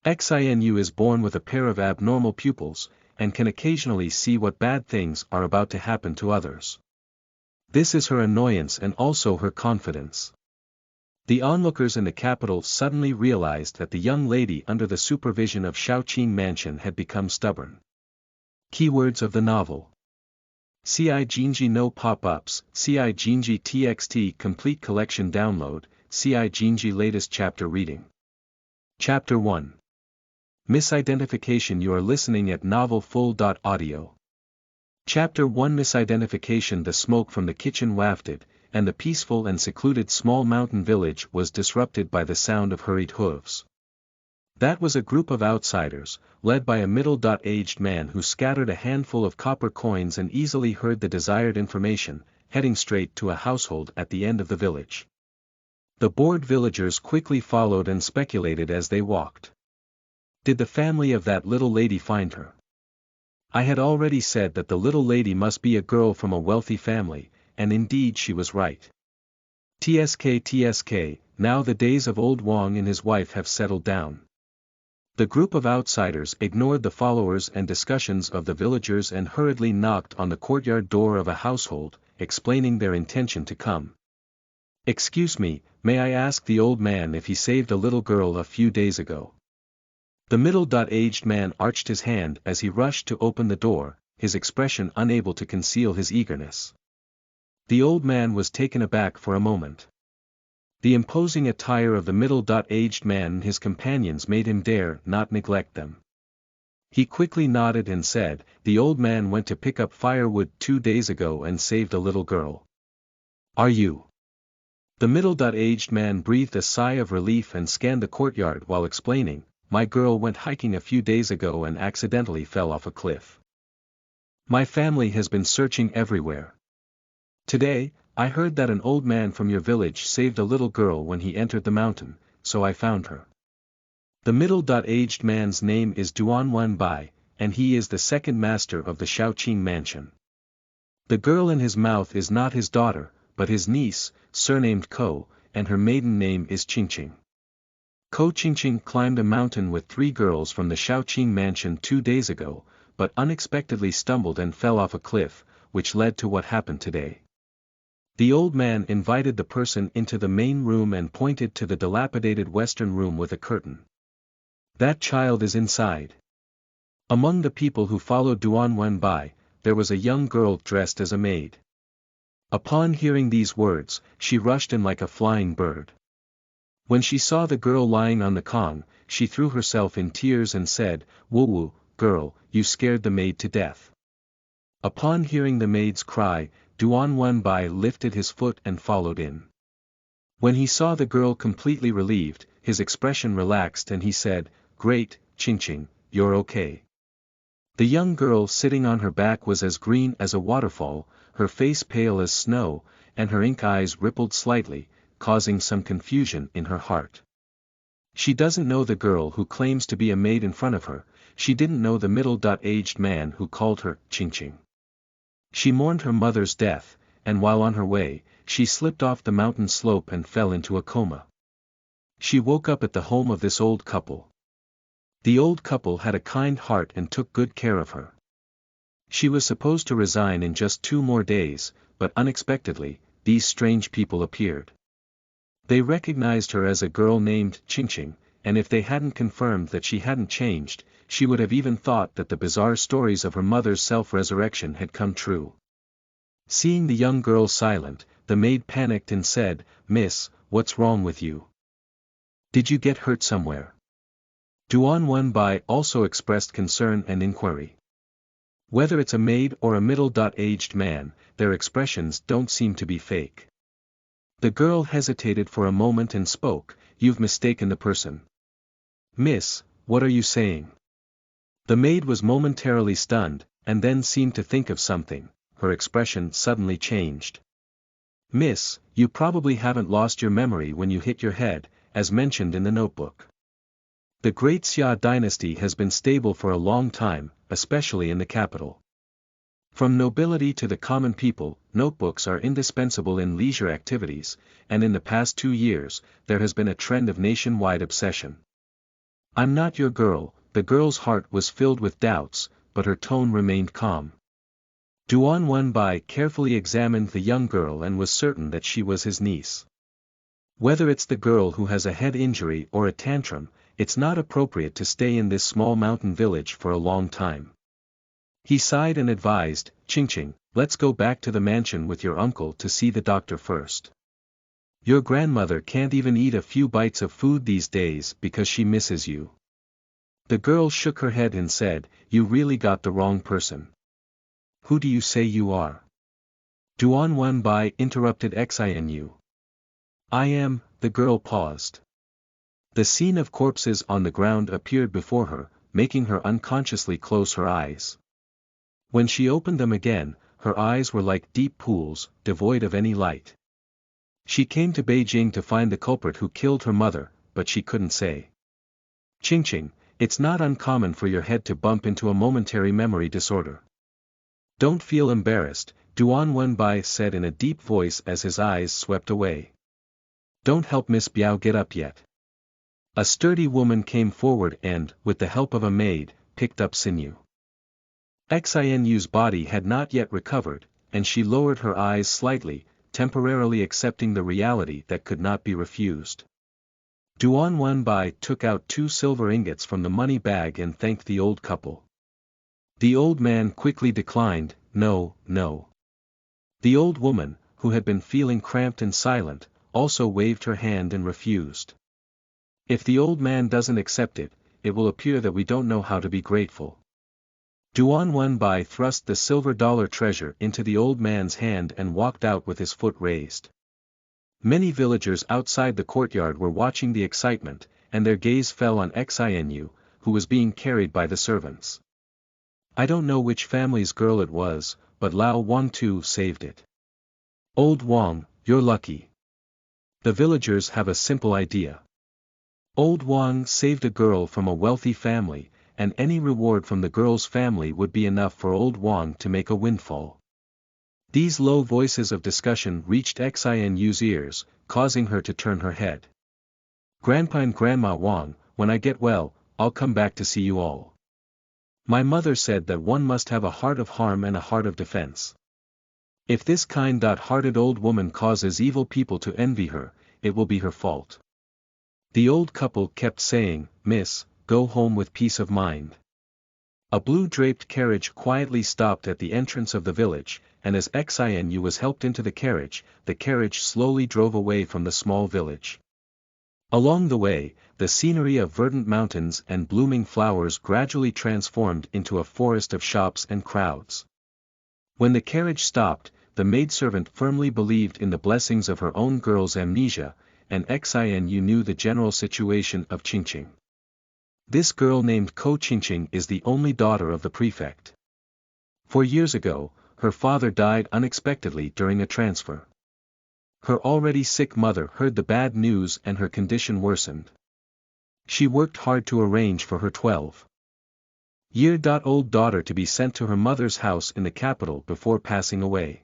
Xin You is born with a pair of abnormal pupils, and can occasionally see what bad things are about to happen to others. This is her annoyance and also her confidence. The onlookers in the capital suddenly realized that the young lady under the supervision of Shaoqing Mansion had become stubborn. Keywords of the novel. Cijinzhi no pop-ups, Cijinzhi TXT complete collection download, Cijinzhi latest chapter reading. Chapter 1. Misidentification. You are listening at novelfull.audio. Chapter 1. Misidentification. The smoke from the kitchen wafted, and the peaceful and secluded small mountain village was disrupted by the sound of hurried hooves. That was a group of outsiders, led by a middle-aged man who scattered a handful of copper coins and easily heard the desired information, heading straight to a household at the end of the village. The bored villagers quickly followed and speculated as they walked. Did the family of that little lady find her? I had already said that the little lady must be a girl from a wealthy family, and indeed she was right. TSK, now the days of old Wang and his wife have settled down. The group of outsiders ignored the followers and discussions of the villagers and hurriedly knocked on the courtyard door of a household, explaining their intention to come. Excuse me, may I ask the old man if he saved a little girl a few days ago? The middle-aged man arched his hand as he rushed to open the door, his expression unable to conceal his eagerness. The old man was taken aback for a moment. The imposing attire of the middle-aged man and his companions made him dare not neglect them. He quickly nodded and said, "The old man went to pick up firewood 2 days ago and saved a little girl. Are you?" The middle-aged man breathed a sigh of relief and scanned the courtyard while explaining, "My girl went hiking a few days ago and accidentally fell off a cliff. My family has been searching everywhere. Today, I heard that an old man from your village saved a little girl when he entered the mountain, so I found her." The middle-aged man's name is Duan Wenbai, and he is the second master of the Shaoqing Mansion. The girl in his mouth is not his daughter, but his niece, surnamed Ko, and her maiden name is Qingqing. Ko Qingqing climbed a mountain with 3 girls from the Shaoqing Mansion 2 days ago, but unexpectedly stumbled and fell off a cliff, which led to what happened today. The old man invited the person into the main room and pointed to the dilapidated western room with a curtain. "That child is inside." Among the people who followed Duan Wenbai, there was a young girl dressed as a maid. Upon hearing these words, she rushed in like a flying bird. When she saw the girl lying on the kong, she threw herself in tears and said, "Woo, girl, you scared the maid to death." Upon hearing the maid's cry, Duan Wenbai lifted his foot and followed in. When he saw the girl completely relieved, his expression relaxed and he said, "Great, Qingqing, you're okay." The young girl sitting on her back was as green as a waterfall, her face pale as snow, and her ink eyes rippled slightly, causing some confusion in her heart. She doesn't know the girl who claims to be a maid in front of her, she didn't know the middle-aged man who called her Qingqing. She mourned her mother's death, and while on her way, she slipped off the mountain slope and fell into a coma. She woke up at the home of this old couple. The old couple had a kind heart and took good care of her. She was supposed to resign in just 2 more days, but unexpectedly, these strange people appeared. They recognized her as a girl named Qingqing, and if they hadn't confirmed that she hadn't changed, she would have even thought that the bizarre stories of her mother's self-resurrection had come true. Seeing the young girl silent, the maid panicked and said, "Miss, what's wrong with you? Did you get hurt somewhere?" Duan Wenbai also expressed concern and inquiry. Whether it's a maid or a middle-aged man, their expressions don't seem to be fake. The girl hesitated for a moment and spoke, "You've mistaken the person." "Miss, what are you saying?" The maid was momentarily stunned, and then seemed to think of something, her expression suddenly changed. "Miss, you probably haven't lost your memory when you hit your head, as mentioned in the notebook. The Great Xia dynasty has been stable for a long time, especially in the capital. From nobility to the common people, notebooks are indispensable in leisure activities, and in the past 2 years, there has been a trend of nationwide obsession. I'm not your girl. The girl's heart was filled with doubts, but her tone remained calm. Duan Wenbai carefully examined the young girl and was certain that she was his niece. Whether it's the girl who has a head injury or a tantrum, it's not appropriate to stay in this small mountain village for a long time. He sighed and advised, Cijinzhi, let's go back to the mansion with your uncle to see the doctor first. Your grandmother can't even eat a few bites of food these days because she misses you. The girl shook her head and said, You really got the wrong person. Who do you say you are? Duan Wenbai interrupted Xin You. I am. The girl paused. The scene of corpses on the ground appeared before her, making her unconsciously close her eyes. When she opened them again, her eyes were like deep pools, devoid of any light. She came to Beijing to find the culprit who killed her mother, but she couldn't say. Cijinzhi, it's not uncommon for your head to bump into a momentary memory disorder. Don't feel embarrassed, Duan Wenbai said in a deep voice as his eyes swept away. Don't help Miss Biao get up yet. A sturdy woman came forward and, with the help of a maid, picked up Xin You. Xin Yu's body had not yet recovered, and she lowered her eyes slightly, temporarily accepting the reality that could not be refused. Duan Wenbai took out 2 silver ingots from the money bag and thanked the old couple. The old man quickly declined, no, no. The old woman, who had been feeling cramped and silent, also waved her hand and refused. If the old man doesn't accept it, it will appear that we don't know how to be grateful. Duan Wenbai thrust the silver dollar treasure into the old man's hand and walked out with his foot raised. Many villagers outside the courtyard were watching the excitement, and their gaze fell on Xin You, who was being carried by the servants. I don't know which family's girl it was, but Lao Wang too saved it. Old Wang, you're lucky. The villagers have a simple idea. Old Wang saved a girl from a wealthy family, and any reward from the girl's family would be enough for old Wang to make a windfall. These low voices of discussion reached Xin Yu's ears, causing her to turn her head. Grandpa and Grandma Wang, when I get well, I'll come back to see you all. My mother said that one must have a heart of harm and a heart of defense. If this kind-hearted old woman causes evil people to envy her, it will be her fault. The old couple kept saying, Miss, go home with peace of mind. A blue-draped carriage quietly stopped at the entrance of the village, and as Xin You was helped into the carriage slowly drove away from the small village. Along the way, the scenery of verdant mountains and blooming flowers gradually transformed into a forest of shops and crowds. When the carriage stopped, the maidservant firmly believed in the blessings of her own girl's amnesia, and Xin You knew the general situation of Cijinzhi. This girl named Cijinzhi is the only daughter of the prefect. 4 years ago, her father died unexpectedly during a transfer. Her already sick mother heard the bad news and her condition worsened. She worked hard to arrange for her 12-year-old daughter to be sent to her mother's house in the capital before passing away.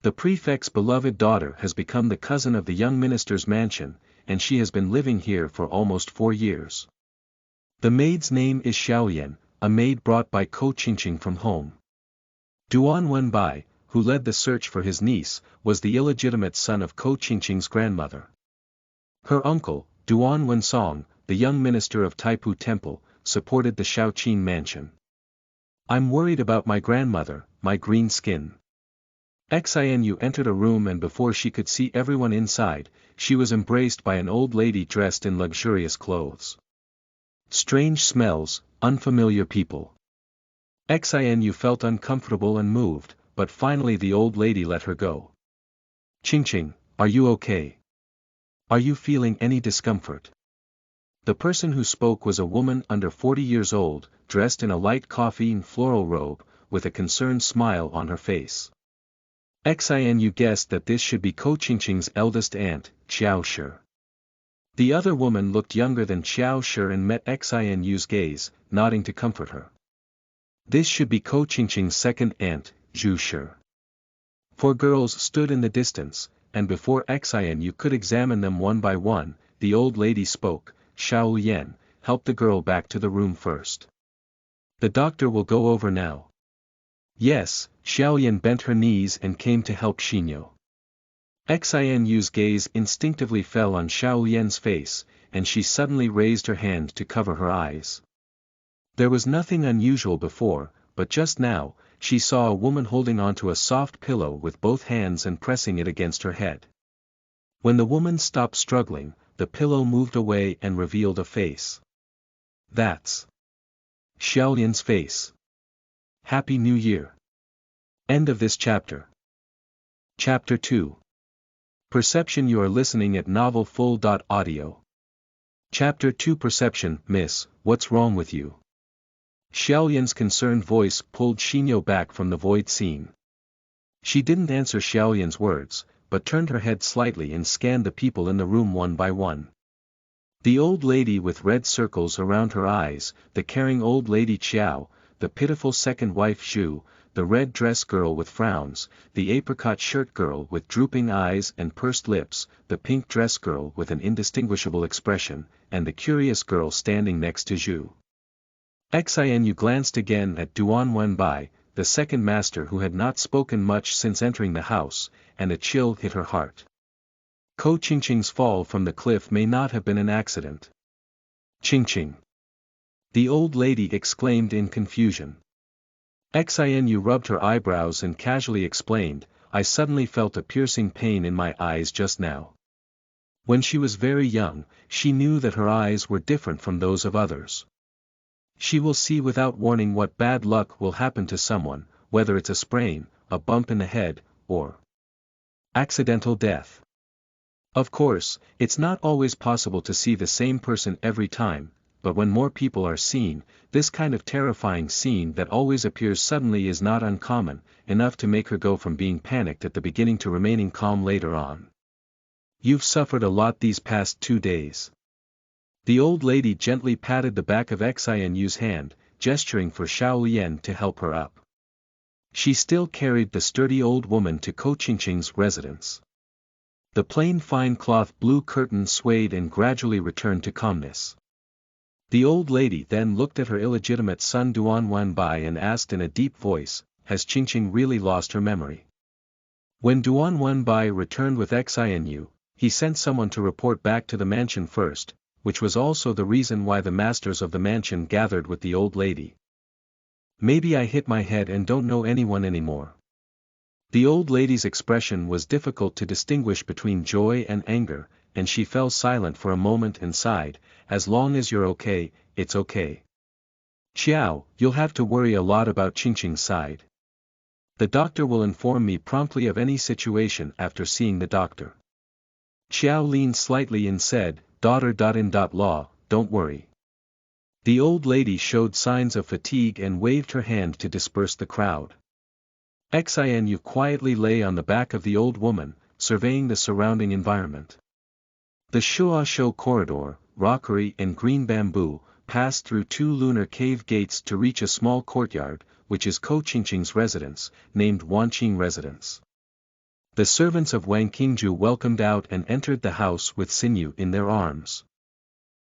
The prefect's beloved daughter has become the cousin of the young minister's mansion, and she has been living here for almost 4 years. The maid's name is Shaoyan, a maid brought by Cijinzhi from home. Duan Wenbai, who led the search for his niece, was the illegitimate son of Cijinzhi's grandmother. Her uncle, Duan Wensong, the young minister of Taipu Temple, supported the Shaoqing Mansion. I'm worried about my grandmother, my green skin. Xin You entered a room and before she could see everyone inside, she was embraced by an old lady dressed in luxurious clothes. Strange smells, unfamiliar people. Xin You felt uncomfortable and moved, but finally the old lady let her go. Cijinzhi, are you okay? Are you feeling any discomfort? The person who spoke was a woman under 40 years old, dressed in a light coffee and floral robe, with a concerned smile on her face. Xin You guessed that this should be Cijinzhi's eldest aunt, Xiao Shi. The other woman looked younger than Xiao Shi and met Xin Yu's gaze, nodding to comfort her. This should be Cijinzhi's second aunt, Zhu Shi. 4 girls stood in the distance, and before Xin You could examine them one by one, the old lady spoke, Shaoyan, help the girl back to the room first. The doctor will go over now. Yes, Shaoyan bent her knees and came to help Xin You. Xin Yu's gaze instinctively fell on Shaoyan's face, and she suddenly raised her hand to cover her eyes. There was nothing unusual before, but just now, she saw a woman holding onto a soft pillow with both hands and pressing it against her head. When the woman stopped struggling, the pillow moved away and revealed a face. That's Shaoyan's face. Happy New Year. End of this chapter. Chapter 2. Perception. You are listening at Novel Full.audio. Chapter 2. Perception. Miss, what's wrong with you? Shaoyan's concerned voice pulled Xin You back from the void scene. She didn't answer Shaoyan's words, but turned her head slightly and scanned the people in the room one by one. The old lady with red circles around her eyes, the caring old lady Qiao, the pitiful second wife Zhu, the red dress girl with frowns, the apricot shirt girl with drooping eyes and pursed lips, the pink dress girl with an indistinguishable expression, and the curious girl standing next to Zhu. Xin You glanced again at Duan Wenbai, the second master who had not spoken much since entering the house, and a chill hit her heart. Ko Qingqing's fall from the cliff may not have been an accident. Qingqing! The old lady exclaimed in confusion. Xin You rubbed her eyebrows and casually explained, I suddenly felt a piercing pain in my eyes just now. When she was very young, she knew that her eyes were different from those of others. She will see without warning what bad luck will happen to someone, whether it's a sprain, a bump in the head, or accidental death. Of course, it's not always possible to see the same person every time, but when more people are seen, this kind of terrifying scene that always appears suddenly is not uncommon, enough to make her go from being panicked at the beginning to remaining calm later on. You've suffered a lot these past 2 days. The old lady gently patted the back of Xin Yu's hand, gesturing for Shaoyan to help her up. She still carried the sturdy old woman to Ko Qingqing's residence. The plain fine cloth blue curtain swayed and gradually returned to calmness. The old lady then looked at her illegitimate son Duan Wenbai and asked in a deep voice, has Qingqing really lost her memory? When Duan Wenbai returned with Xin Yu, he sent someone to report back to the mansion first, which was also the reason why the masters of the mansion gathered with the old lady. Maybe I hit my head and don't know anyone anymore. The old lady's expression was difficult to distinguish between joy and anger, and she fell silent for a moment and sighed, as long as you're okay, it's okay. Qiao, you'll have to worry a lot about Qingqing's side. The doctor will inform me promptly of any situation after seeing the doctor. Qiao leaned slightly and said, daughter.in.law, don't worry. The old lady showed signs of fatigue and waved her hand to disperse the crowd. Xin Yu quietly lay on the back of the old woman, surveying the surrounding environment. The Shuasho corridor, rockery and green bamboo, passed through 2 lunar cave gates to reach a small courtyard, which is Ko Qingqing's residence, named Wanqing Residence. The servants of Wang Qingju welcomed out and entered the house with Xin You in their arms.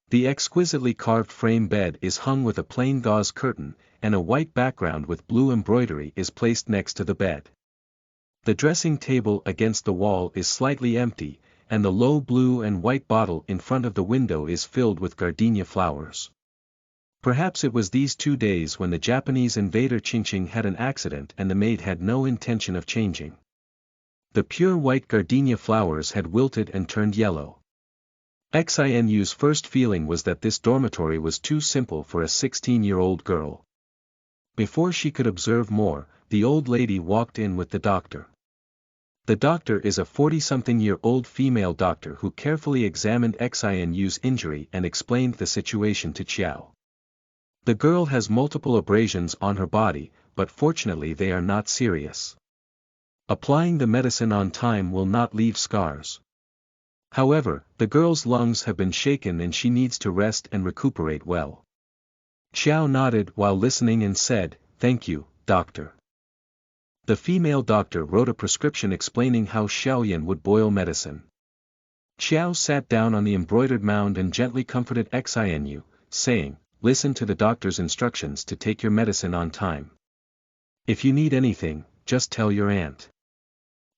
The exquisitely carved frame bed is hung with a plain gauze curtain, and a white background with blue embroidery is placed next to the bed. The dressing table against the wall is slightly empty, and the low blue and white bottle in front of the window is filled with gardenia flowers. Perhaps it was these 2 days when the Japanese invader Qingqing had an accident and the maid had no intention of changing. The pure white gardenia flowers had wilted and turned yellow. Xin Yu's first feeling was that this dormitory was too simple for a 16-year-old girl. Before she could observe more, the old lady walked in with the doctor. The doctor is a 40-something-year-old female doctor who carefully examined Xin Yu's injury and explained the situation to Qiao. The girl has multiple abrasions on her body, but fortunately they are not serious. Applying the medicine on time will not leave scars. However, the girl's lungs have been shaken and she needs to rest and recuperate well. Qiao nodded while listening and said, "Thank you, doctor." The female doctor wrote a prescription explaining how Shaoyan would boil medicine. Qiao sat down on the embroidered mound and gently comforted Xin Yu, saying, "Listen to the doctor's instructions to take your medicine on time. If you need anything, just tell your aunt."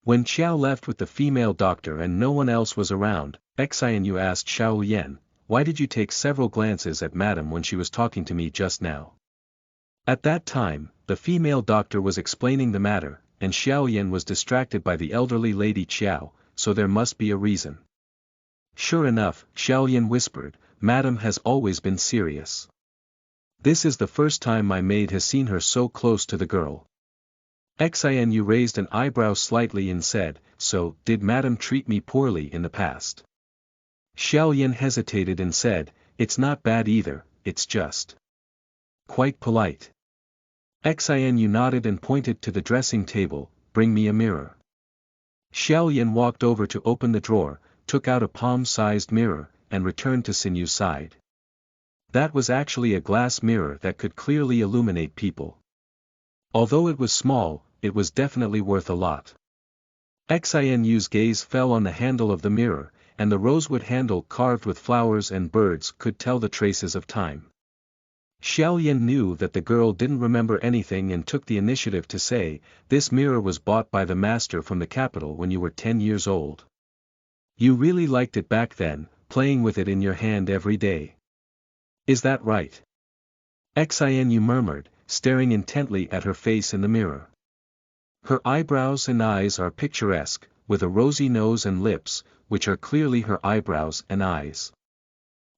When Xiao left with the female doctor and no one else was around, Xin You asked Shaoqing, "Why did you take several glances at Madam when she was talking to me just now?" At that time, the female doctor was explaining the matter, and Shaoqing was distracted by the elderly lady Qiao, so there must be a reason. Sure enough, Shaoqing whispered, "Madam has always been serious. This is the first time my maid has seen her so close to the girl." Xin You raised an eyebrow slightly and said, "So, did Madam treat me poorly in the past?" Shaoqing hesitated and said, "It's not bad either, it's just quite polite." Xin You nodded and pointed to the dressing table, "Bring me a mirror." Shaoqing walked over to open the drawer, took out a palm-sized mirror, and returned to Xin Yu's side. That was actually a glass mirror that could clearly illuminate people. Although it was small, it was definitely worth a lot. Xin Yu's gaze fell on the handle of the mirror, and the rosewood handle carved with flowers and birds could tell the traces of time. Shaoqing knew that the girl didn't remember anything and took the initiative to say, "This mirror was bought by the master from the capital when you were 10 years old. You really liked it back then, playing with it in your hand every day. Is that right?" Xin You murmured, staring intently at her face in the mirror. Her eyebrows and eyes are picturesque, with a rosy nose and lips, which are clearly her eyebrows and eyes.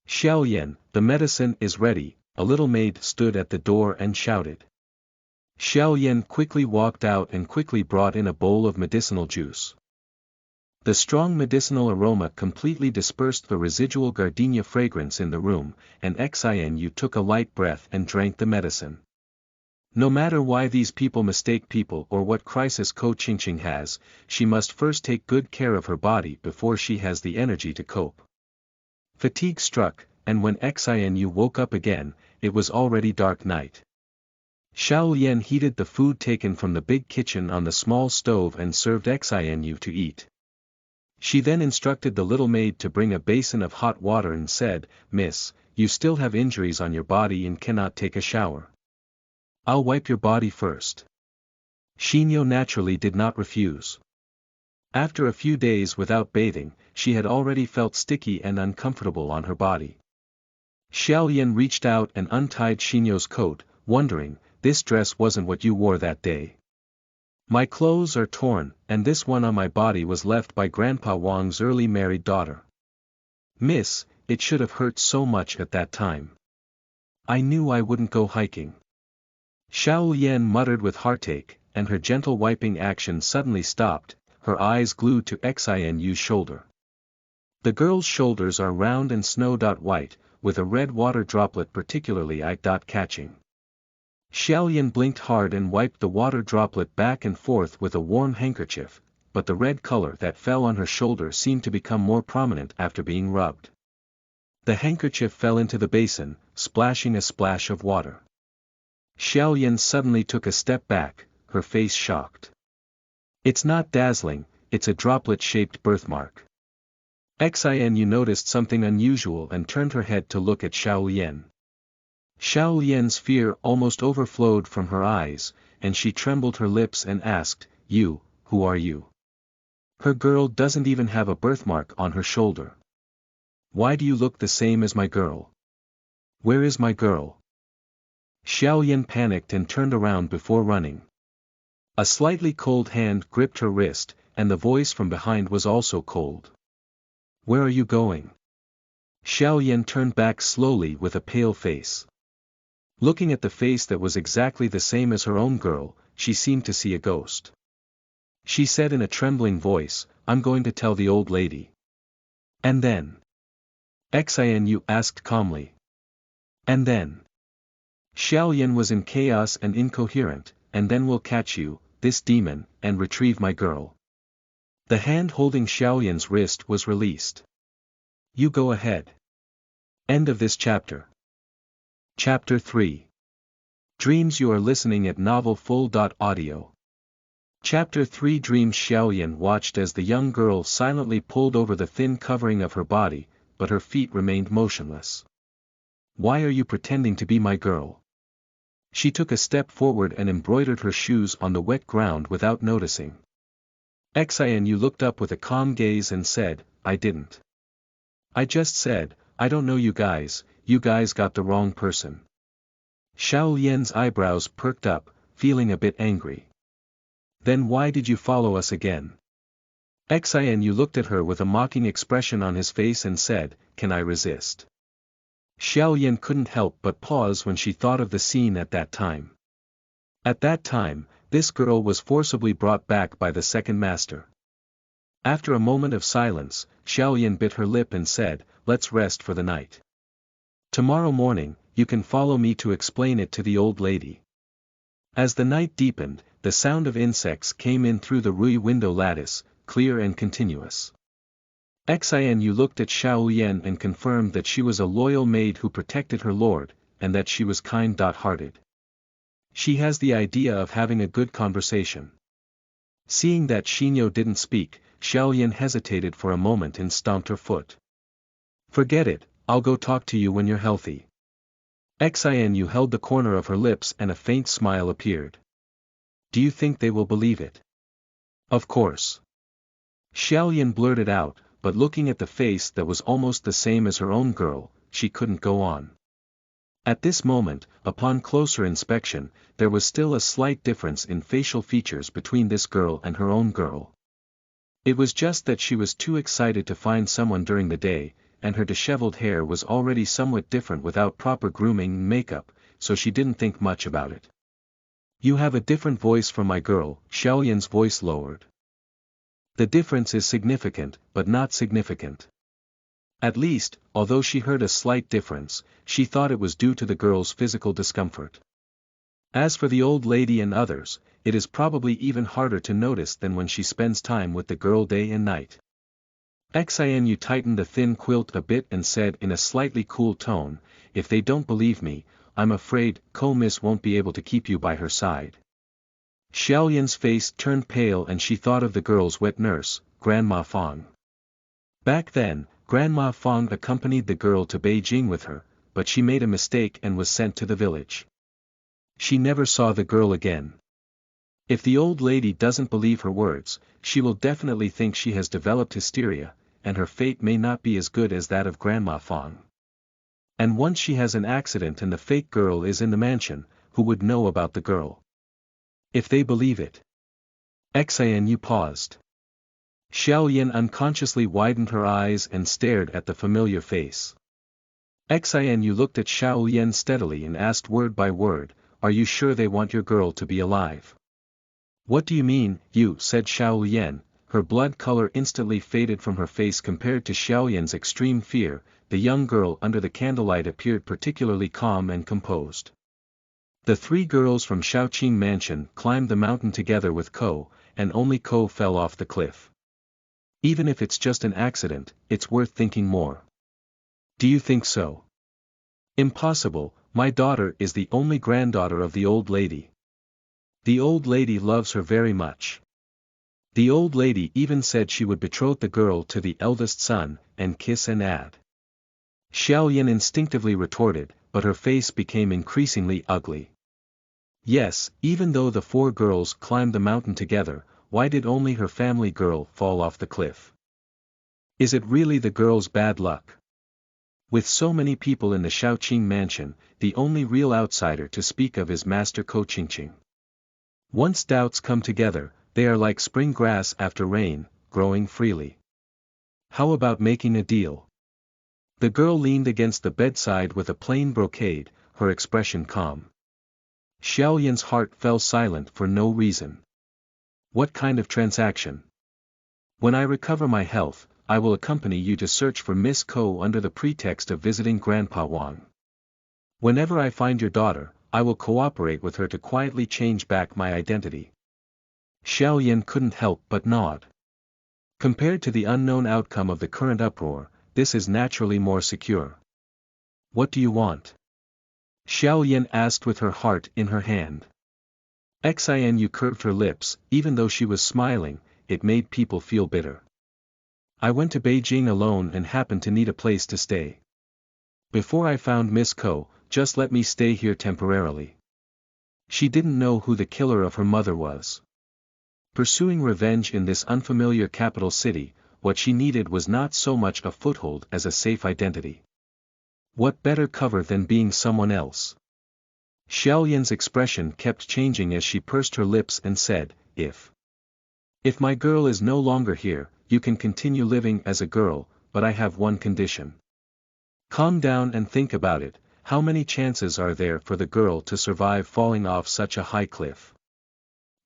"Shaoqing, the medicine is ready," a little maid stood at the door and shouted. Shaoqing quickly walked out and quickly brought in a bowl of medicinal juice. The strong medicinal aroma completely dispersed the residual gardenia fragrance in the room, and Xin You took a light breath and drank the medicine. No matter why these people mistake people or what crisis Cijinzhi has, she must first take good care of her body before she has the energy to cope. Fatigue struck, and when Xin You woke up again, it was already dark night. Shaoqing heated the food taken from the big kitchen on the small stove and served Xin You to eat. She then instructed the little maid to bring a basin of hot water and said, "Miss, you still have injuries on your body and cannot take a shower. I'll wipe your body first." Xin You naturally did not refuse. After a few days without bathing, she had already felt sticky and uncomfortable on her body. Shaoqing reached out and untied Xin Yu's coat, wondering, "This dress wasn't what you wore that day. My clothes are torn, and this one on my body was left by Grandpa Wang's early married daughter. Miss, it should have hurt so much at that time. I knew I wouldn't go hiking." Shaoqing muttered with heartache, and her gentle wiping action suddenly stopped, her eyes glued to Xin Yu's shoulder. The girl's shoulders are round and snow-white, with a red water droplet particularly eye-catching. Shaoqing blinked hard and wiped the water droplet back and forth with a warm handkerchief, but the red color that fell on her shoulder seemed to become more prominent after being rubbed. The handkerchief fell into the basin, splashing a splash of water. Shaoqing suddenly took a step back, her face shocked. "It's not dazzling, it's a droplet-shaped birthmark." Xin You noticed something unusual and turned her head to look at Shaoqing. Shaoqing's fear almost overflowed from her eyes, and she trembled her lips and asked, "You, who are you? Her girl doesn't even have a birthmark on her shoulder. Why do you look the same as my girl? Where is my girl?" Shaoqing panicked and turned around before running. A slightly cold hand gripped her wrist, and the voice from behind was also cold. "Where are you going?" Shaoqing turned back slowly with a pale face. Looking at the face that was exactly the same as her own girl, she seemed to see a ghost. She said in a trembling voice, "I'm going to tell the old lady." "And then?" Xin You asked calmly. "And then?" Shaoqing was in chaos and incoherent, "And then we'll catch you, this demon, and retrieve my girl." The hand holding Shaoqing's wrist was released. "You go ahead." End of this chapter. Chapter 3. Dreams. You are listening at novelfull.audio. Chapter 3. Dreams. Shaoqing watched as the young girl silently pulled over the thin covering of her body, but her feet remained motionless. Why are you pretending to be my girl? She took a step forward and embroidered her shoes on the wet ground without noticing. Xin You looked up with a calm gaze and said, I didn't. I just said, I don't know you guys got the wrong person. Shaoqian's eyebrows perked up, feeling a bit angry. Then why did you follow us again? Xin You looked at her with a mocking expression on his face and said, can I resist? Xiaoyan couldn't help but pause when she thought of the scene at that time. At that time, this girl was forcibly brought back by the second master. After a moment of silence, Xiaoyan bit her lip and said, let's rest for the night. Tomorrow morning, you can follow me to explain it to the old lady. As the night deepened, the sound of insects came in through the Rui window lattice, clear and continuous. Xin You looked at Xiaoyan and confirmed that she was a loyal maid who protected her lord, and that she was kind-hearted. She has the idea of having a good conversation. Seeing that Xin You didn't speak, Xiaoyan hesitated for a moment and stomped her foot. Forget it, I'll go talk to you when you're healthy. Xin You held the corner of her lips and a faint smile appeared. Do you think they will believe it? Of course. Xiaoyan blurted out, but looking at the face that was almost the same as her own girl, she couldn't go on. At this moment, upon closer inspection, there was still a slight difference in facial features between this girl and her own girl. It was just that she was too excited to find someone during the day, and her disheveled hair was already somewhat different without proper grooming and makeup, so she didn't think much about it. You have a different voice from my girl, Xiaoyan's voice lowered. The difference is significant, but not significant. At least, although she heard a slight difference, she thought it was due to the girl's physical discomfort. As for the old lady and others, it is probably even harder to notice than when she spends time with the girl day and night. Xin You tightened the thin quilt a bit and said in a slightly cool tone, if they don't believe me, I'm afraid Miss won't be able to keep you by her side. Xiaoyan's face turned pale and she thought of the girl's wet nurse, Grandma Fang. Back then, Grandma Fang accompanied the girl to Beijing with her, but she made a mistake and was sent to the village. She never saw the girl again. If the old lady doesn't believe her words, she will definitely think she has developed hysteria, and her fate may not be as good as that of Grandma Fang. And once she has an accident and the fake girl is in the mansion, who would know about the girl? If they believe it. Xin You paused. Xiaoyan unconsciously widened her eyes and stared at the familiar face. Xin You looked at Xiaoyan steadily and asked word by word, are you sure they want your girl to be alive? What do you mean, you? Said Xiaoyan, her blood color instantly faded from her face compared to Xiaoyan's extreme fear. The young girl under the candlelight appeared particularly calm and composed. The three girls from Shaoqing Mansion climbed the mountain together with Ko, and only Ko fell off the cliff. Even if it's just an accident, it's worth thinking more. Do you think so? Impossible, my daughter is the only granddaughter of the old lady. The old lady loves her very much. The old lady even said she would betroth the girl to the eldest son, and kiss and add. Xiaoyan instinctively retorted, but her face became increasingly ugly. Yes, even though the four girls climbed the mountain together, why did only her family girl fall off the cliff? Is it really the girl's bad luck? With so many people in the Shaoqing Mansion, the only real outsider to speak of is Master Ko Qingqing. Once doubts come together, they are like spring grass after rain, growing freely. How about making a deal? The girl leaned against the bedside with a plain brocade, her expression calm. Xiaoyan's heart fell silent for no reason. What kind of transaction? When I recover my health, I will accompany you to search for Miss Ko under the pretext of visiting Grandpa Wang. Whenever I find your daughter, I will cooperate with her to quietly change back my identity. Xiaoyan couldn't help but nod. Compared to the unknown outcome of the current uproar, this is naturally more secure. What do you want? Xiaoyan asked with her heart in her hand. Xin You curved her lips, even though she was smiling, it made people feel bitter. I went to Beijing alone and happened to need a place to stay. Before I found Miss Ko, just let me stay here temporarily. She didn't know who the killer of her mother was. Pursuing revenge in this unfamiliar capital city, what she needed was not so much a foothold as a safe identity. What better cover than being someone else? Xiaoyan's expression kept changing as she pursed her lips and said, If my girl is no longer here, you can continue living as a girl, but I have one condition. Calm down and think about it. How many chances are there for the girl to survive falling off such a high cliff?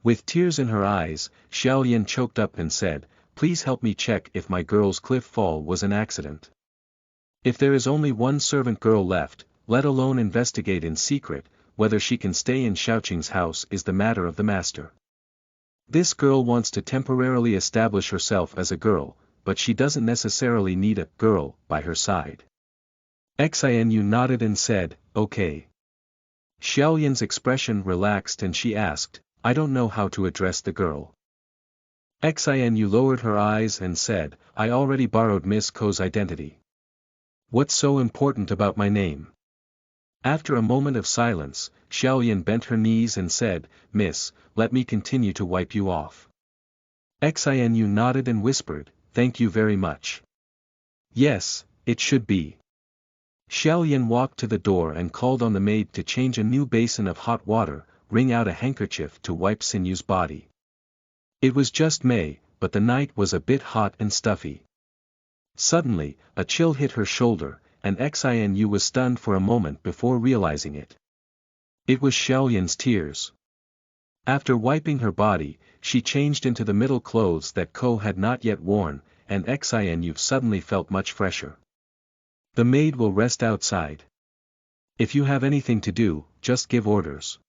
With tears in her eyes, Xiaoyan choked up and said, Please help me check if my girl's cliff fall was an accident. If there is only one servant girl left, let alone investigate in secret, whether she can stay in Shaoqing's house is the matter of the master. This girl wants to temporarily establish herself as a girl, but she doesn't necessarily need a girl by her side. Xin You nodded and said, Okay. Xiaoyan's expression relaxed and she asked, I don't know how to address the girl. Xin You lowered her eyes and said, I already borrowed Miss Ko's identity. What's so important about my name? After a moment of silence, Xiaoyan bent her knees and said, Miss, let me continue to wipe you off. Xin You nodded and whispered, Thank you very much. Yes, it should be. Xiaoyan walked to the door and called on the maid to change a new basin of hot water, wring out a handkerchief to wipe Xin You's body. It was just May, but the night was a bit hot and stuffy. Suddenly, a chill hit her shoulder, and Xin You was stunned for a moment before realizing it. It was Xiaoyan's tears. After wiping her body, she changed into the middle clothes that Ko had not yet worn, and Xin You suddenly felt much fresher. The maid will rest outside. If you have anything to do, just give orders.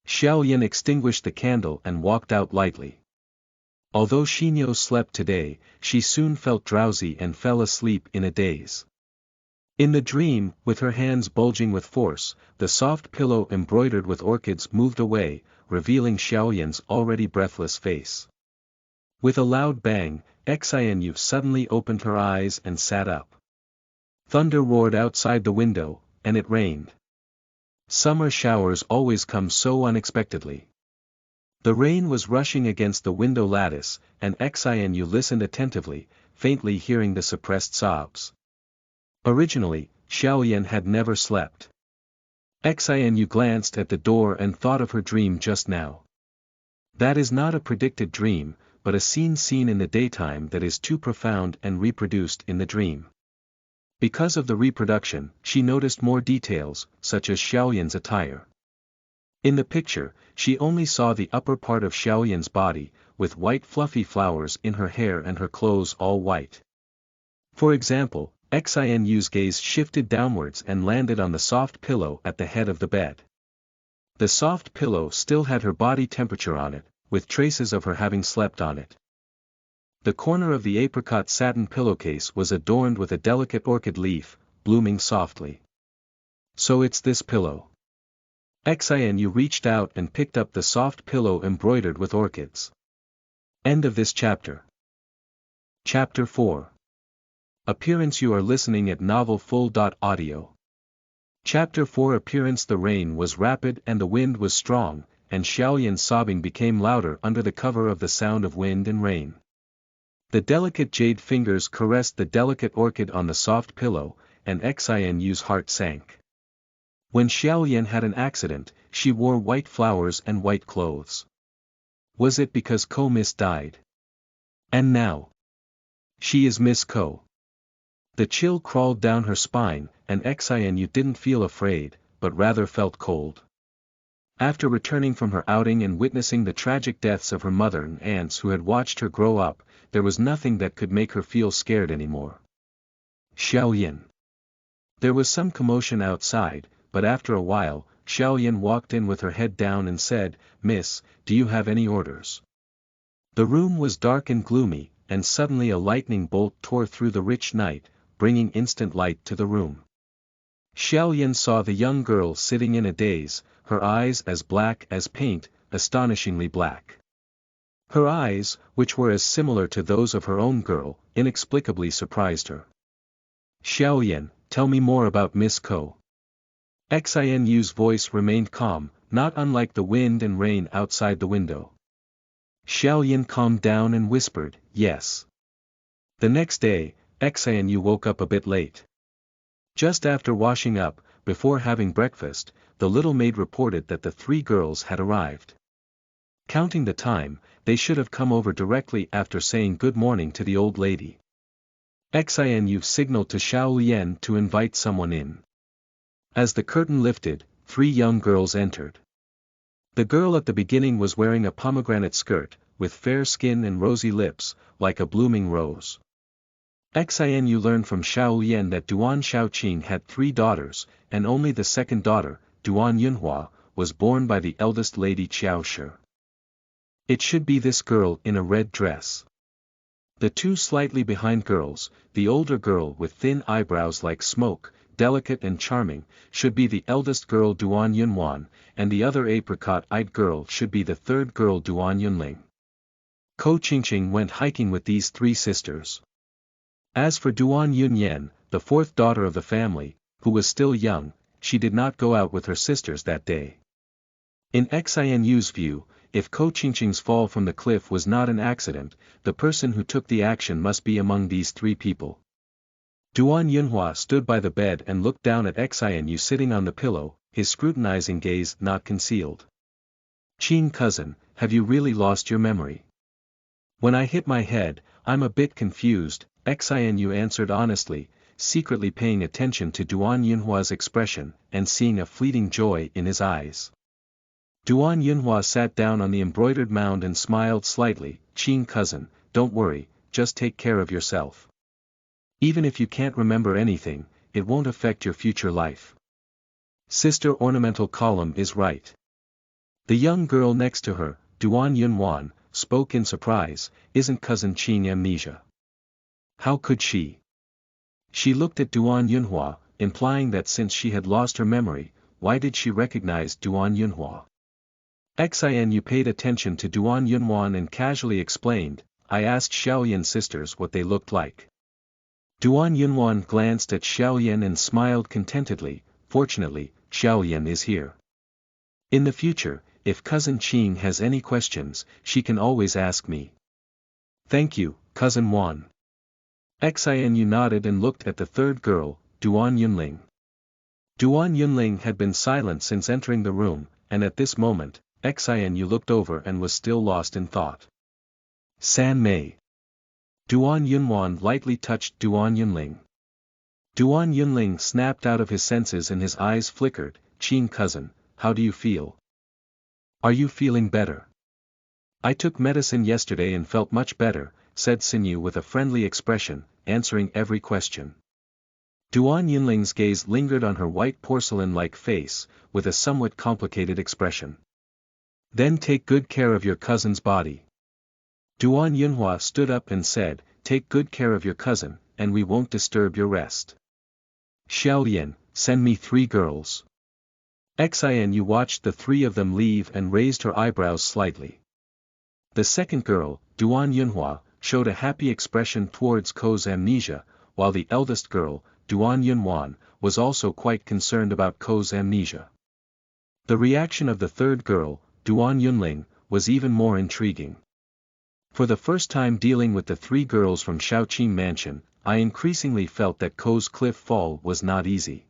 Xiaoyan extinguished the candle and walked out lightly. Although Xin You slept today, she soon felt drowsy and fell asleep in a daze. In the dream, with her hands bulging with force, the soft pillow embroidered with orchids moved away, revealing Xiaoyan's already breathless face. With a loud bang, Xin You suddenly opened her eyes and sat up. Thunder roared outside the window, and it rained. Summer showers always come so unexpectedly. The rain was rushing against the window lattice, and Xin You listened attentively, faintly hearing the suppressed sobs. Originally, Xiaoyan had never slept. Xin You glanced at the door and thought of her dream just now. That is not a predicted dream, but a scene seen in the daytime that is too profound and reproduced in the dream. Because of the reproduction, she noticed more details, such as Xiaoyan's attire. In the picture, she only saw the upper part of Xiaoyan's body, with white fluffy flowers in her hair and her clothes all white. For example, Xin Yu's gaze shifted downwards and landed on the soft pillow at the head of the bed. The soft pillow still had her body temperature on it, with traces of her having slept on it. The corner of the apricot satin pillowcase was adorned with a delicate orchid leaf, blooming softly. So it's this pillow. Xin You reached out and picked up the soft pillow embroidered with orchids. End of this chapter. Chapter 4. Appearance. You are listening at novelfull.audio. Chapter 4. Appearance. The rain was rapid and the wind was strong, and Xiaoyan's sobbing became louder under the cover of the sound of wind and rain. The delicate jade fingers caressed the delicate orchid on the soft pillow, and Xin Yu's heart sank. When Xiaoyan had an accident, she wore white flowers and white clothes. Was it because Ko Miss died? And now? She is Miss Ko. The chill crawled down her spine, and Xin You didn't feel afraid, but rather felt cold. After returning from her outing and witnessing the tragic deaths of her mother and aunts who had watched her grow up, there was nothing that could make her feel scared anymore. Xiaoyan. There was some commotion outside, but after a while, Xiaoyan walked in with her head down and said, Miss, do you have any orders? The room was dark and gloomy, and suddenly a lightning bolt tore through the rich night, bringing instant light to the room. Xiaoyan saw the young girl sitting in a daze, her eyes as black as paint, astonishingly black. Her eyes, which were as similar to those of her own girl, inexplicably surprised her. Xiaoyan, tell me more about Miss Ko. Xin Yu's voice remained calm, not unlike the wind and rain outside the window. Shaoqing calmed down and whispered, yes. The next day, Xin Yu woke up a bit late. Just after washing up, before having breakfast, the little maid reported that the 3 girls had arrived. Counting the time, they should have come over directly after saying good morning to the old lady. Xin Yu signaled to Shaoqing to invite someone in. As the curtain lifted, 3 young girls entered. The girl at the beginning was wearing a pomegranate skirt, with fair skin and rosy lips, like a blooming rose. Xin Yu learned from Shaoqing that Duan Shaoqing had 3 daughters, and only the second daughter, Duan Yunhua, was born by the eldest lady Qiao Shi. It should be this girl in a red dress. The 2 slightly behind girls, the older girl with thin eyebrows like smoke, delicate and charming, should be the eldest girl Duan Yunwan, and the other apricot-eyed girl should be the 3rd girl Duan Yunling. Ko Qingqing went hiking with these 3 sisters. As for Duan Yunyan, the 4th daughter of the family, who was still young, she did not go out with her sisters that day. In Xin Yu's view, if Ko Qingqing's fall from the cliff was not an accident, the person who took the action must be among these 3 people. Duan Yunhua stood by the bed and looked down at Xin Yu sitting on the pillow, his scrutinizing gaze not concealed. Qing cousin, have you really lost your memory? When I hit my head, I'm a bit confused, Xin Yu answered honestly, secretly paying attention to Duan Yunhua's expression, and seeing a fleeting joy in his eyes. Duan Yunhua sat down on the embroidered mound and smiled slightly, Qing cousin, don't worry, just take care of yourself. Even if you can't remember anything, it won't affect your future life. Sister ornamental column is right. The young girl next to her, Duan Yunwan, spoke in surprise, isn't cousin Qing amnesia? How could she? She looked at Duan Yunhua, implying that since she had lost her memory, why did she recognize Duan Yunhua? Xin Yu paid attention to Duan Yunwan and casually explained, I asked Shaoyan sisters what they looked like. Duan Yunwan glanced at Shaoyan and smiled contentedly, fortunately, Shaoyan is here. In the future, if cousin Qing has any questions, she can always ask me. Thank you, cousin Wan. Xin Yu nodded and looked at the 3rd girl, Duan Yunling. Duan Yunling had been silent since entering the room, and at this moment, Xin Yu looked over and was still lost in thought. San Mei. Duan Yunwan lightly touched Duan Yunling. Duan Yunling snapped out of his senses and his eyes flickered, Qing cousin, how do you feel? Are you feeling better? I took medicine yesterday and felt much better, said Xin You with a friendly expression, answering every question. Duan Yunling's gaze lingered on her white porcelain-like face, with a somewhat complicated expression. Then take good care of your cousin's body. Duan Yunhua stood up and said, take good care of your cousin, and we won't disturb your rest. Xiaoyan, send me 3 girls. Xin Yu watched the 3 of them leave and raised her eyebrows slightly. The second girl, Duan Yunhua, showed a happy expression towards Ko's amnesia, while the eldest girl, Duan Yunwan, was also quite concerned about Ko's amnesia. The reaction of the 3rd girl, Duan Yunling, was even more intriguing. For the first time dealing with the 3 girls from Shaoqing Mansion, I increasingly felt that Ko's cliff fall was not easy.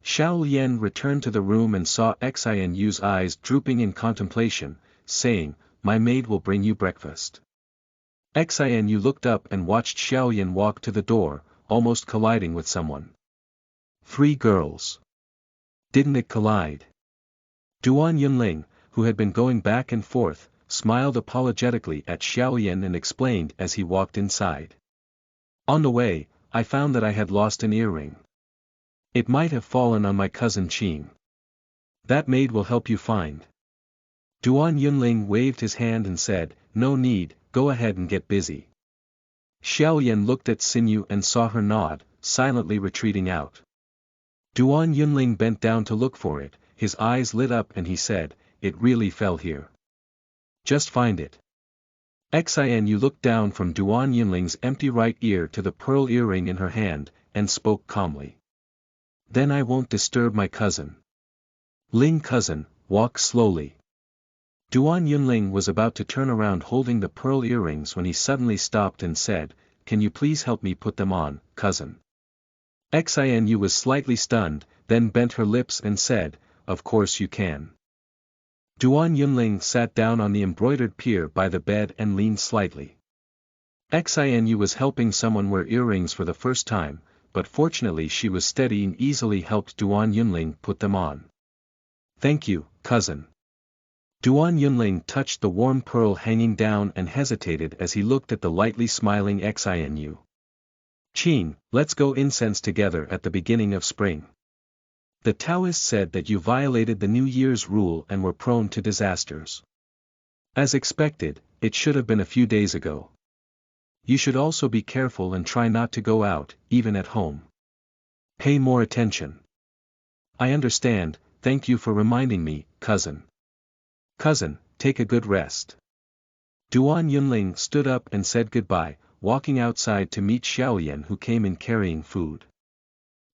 Xiao Lian returned to the room and saw Xin Yu's eyes drooping in contemplation, saying, my maid will bring you breakfast. Xin Yu looked up and watched Xiaoyan walk to the door, almost colliding with someone. 3 girls. Didn't it collide? Duan Yunling, who had been going back and forth, smiled apologetically at Xiaoyan and explained as he walked inside. On the way, I found that I had lost an earring. It might have fallen on my cousin Qing. That maid will help you find. Duan Yunling waved his hand and said, no need, go ahead and get busy. Xiaoyan looked at Xin You and saw her nod, silently retreating out. Duan Yunling bent down to look for it, his eyes lit up and he said, it really fell here. Just find it. Xin Yu looked down from Duan Yunling's empty right ear to the pearl earring in her hand, and spoke calmly. Then I won't disturb my cousin. Ling cousin, walk slowly. Duan Yunling was about to turn around holding the pearl earrings when he suddenly stopped and said, "Can you please help me put them on, cousin?" Xin You was slightly stunned, then bent her lips and said, "Of course you can." Duan Yunling sat down on the embroidered pier by the bed and leaned slightly. Xin You was helping someone wear earrings for the first time, but fortunately she was steady and easily helped Duan Yunling put them on. "Thank you, cousin." Duan Yunling touched the warm pearl hanging down and hesitated as he looked at the lightly smiling Xin You. "Qin, let's go incense together at the beginning of spring. The Taoist said that you violated the New Year's rule and were prone to disasters. As expected, it should have been a few days ago. You should also be careful and try not to go out, even at home. Pay more attention." "I understand, thank you for reminding me, cousin." "Cousin, take a good rest." Duan Yunling stood up and said goodbye, walking outside to meet Xiaolian who came in carrying food.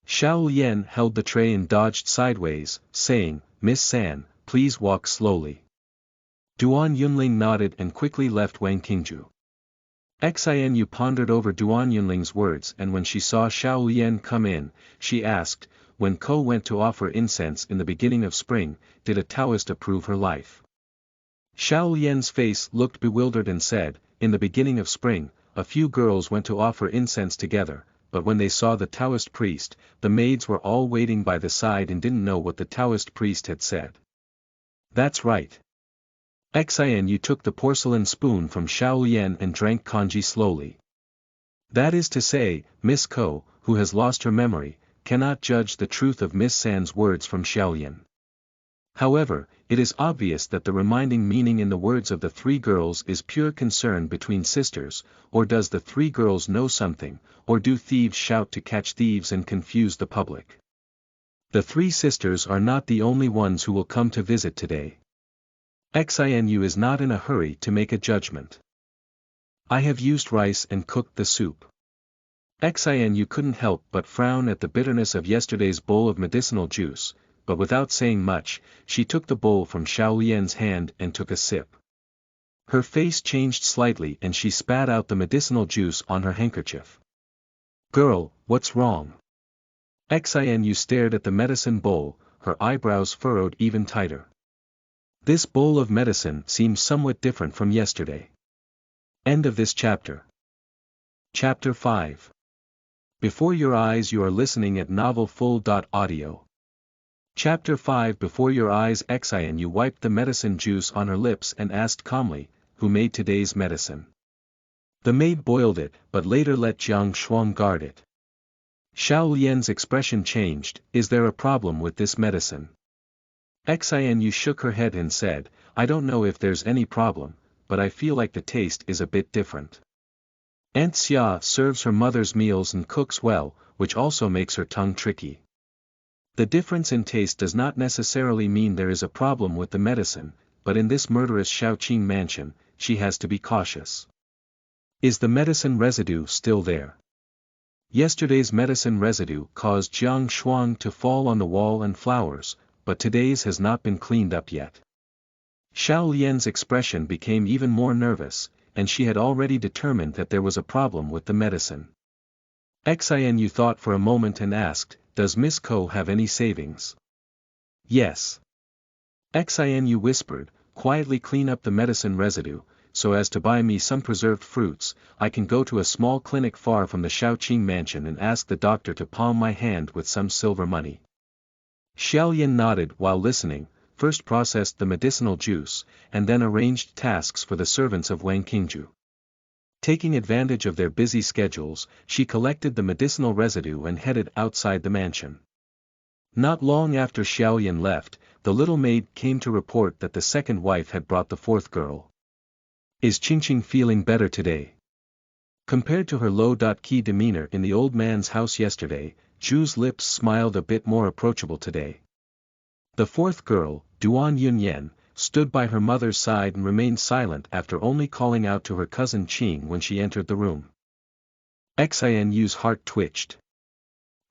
Xiaolian held the tray and dodged sideways, saying, "Miss San, please walk slowly." Duan Yunling nodded and quickly left Wangqingju. Xin You pondered over Duan Yunling's words and when she saw Xiaolian come in, she asked, "When Ko went to offer incense in the beginning of spring, did a Taoist approve her life?" Xiaolian's face looked bewildered and said, "In the beginning of spring, a few girls went to offer incense together, but when they saw the Taoist priest, the maids were all waiting by the side and didn't know what the Taoist priest had said." "That's right." Xin You took the porcelain spoon from Xiaolian and drank congee slowly. "That is to say, Miss Ko, who has lost her memory, cannot judge the truth of Miss San's words from Xiaolian. However, it is obvious that the reminding meaning in the words of the three girls is pure concern between sisters, or does the three girls know something, or do thieves shout to catch thieves and confuse the public? The three sisters are not the only ones who will come to visit today. Xin You is not in a hurry to make a judgment. I have used rice and cooked the soup." Xin You couldn't help but frown at the bitterness of yesterday's bowl of medicinal juice, but without saying much, she took the bowl from Xiaolian's hand and took a sip. Her face changed slightly and she spat out the medicinal juice on her handkerchief. "Girl, what's wrong?" Xin You stared at the medicine bowl, her eyebrows furrowed even tighter. This bowl of medicine seems somewhat different from yesterday. End of this chapter. Chapter 5. Before your eyes you are listening at novelfull.audio. Chapter 5. Before your eyes. Xin You wiped the medicine juice on her lips and asked calmly, "Who made today's medicine?" "The maid boiled it, but later let Jiang Shuang guard it." Xiaolian's expression changed. "Is there a problem with this medicine?" Xin You shook her head and said, "I don't know if there's any problem, but I feel like the taste is a bit different. Aunt Xia serves her mother's meals and cooks well, which also makes her tongue tricky. The difference in taste does not necessarily mean there is a problem with the medicine, but in this murderous Shaoqing Mansion, she has to be cautious. Is the medicine residue still there?" Yesterday's medicine residue caused Jiang Shuang to fall on the wall and flowers, but today's has not been cleaned up yet. Xiaolian's expression became even more nervous, and she had already determined that there was a problem with the medicine. Xin You thought for a moment and asked, "Does Miss Ko have any savings?" "Yes." Xin You whispered, "Quietly clean up the medicine residue, so as to buy me some preserved fruits. I can go to a small clinic far from the Shaoqing Mansion and ask the doctor to palm my hand with some silver money." Xiaolian nodded while listening, first processed the medicinal juice, and then arranged tasks for the servants of Wangqingju. Taking advantage of their busy schedules, she collected the medicinal residue and headed outside the mansion. Not long after Xiaolian left, the little maid came to report that the second wife had brought the fourth girl. "Is Qingqing feeling better today?" Compared to her low-key demeanor in the old man's house yesterday, Zhu's lips smiled a bit more approachable today. The fourth girl, Duan Yunyan, stood by her mother's side and remained silent after only calling out to her cousin Qing when she entered the room. Xin Yu's heart twitched.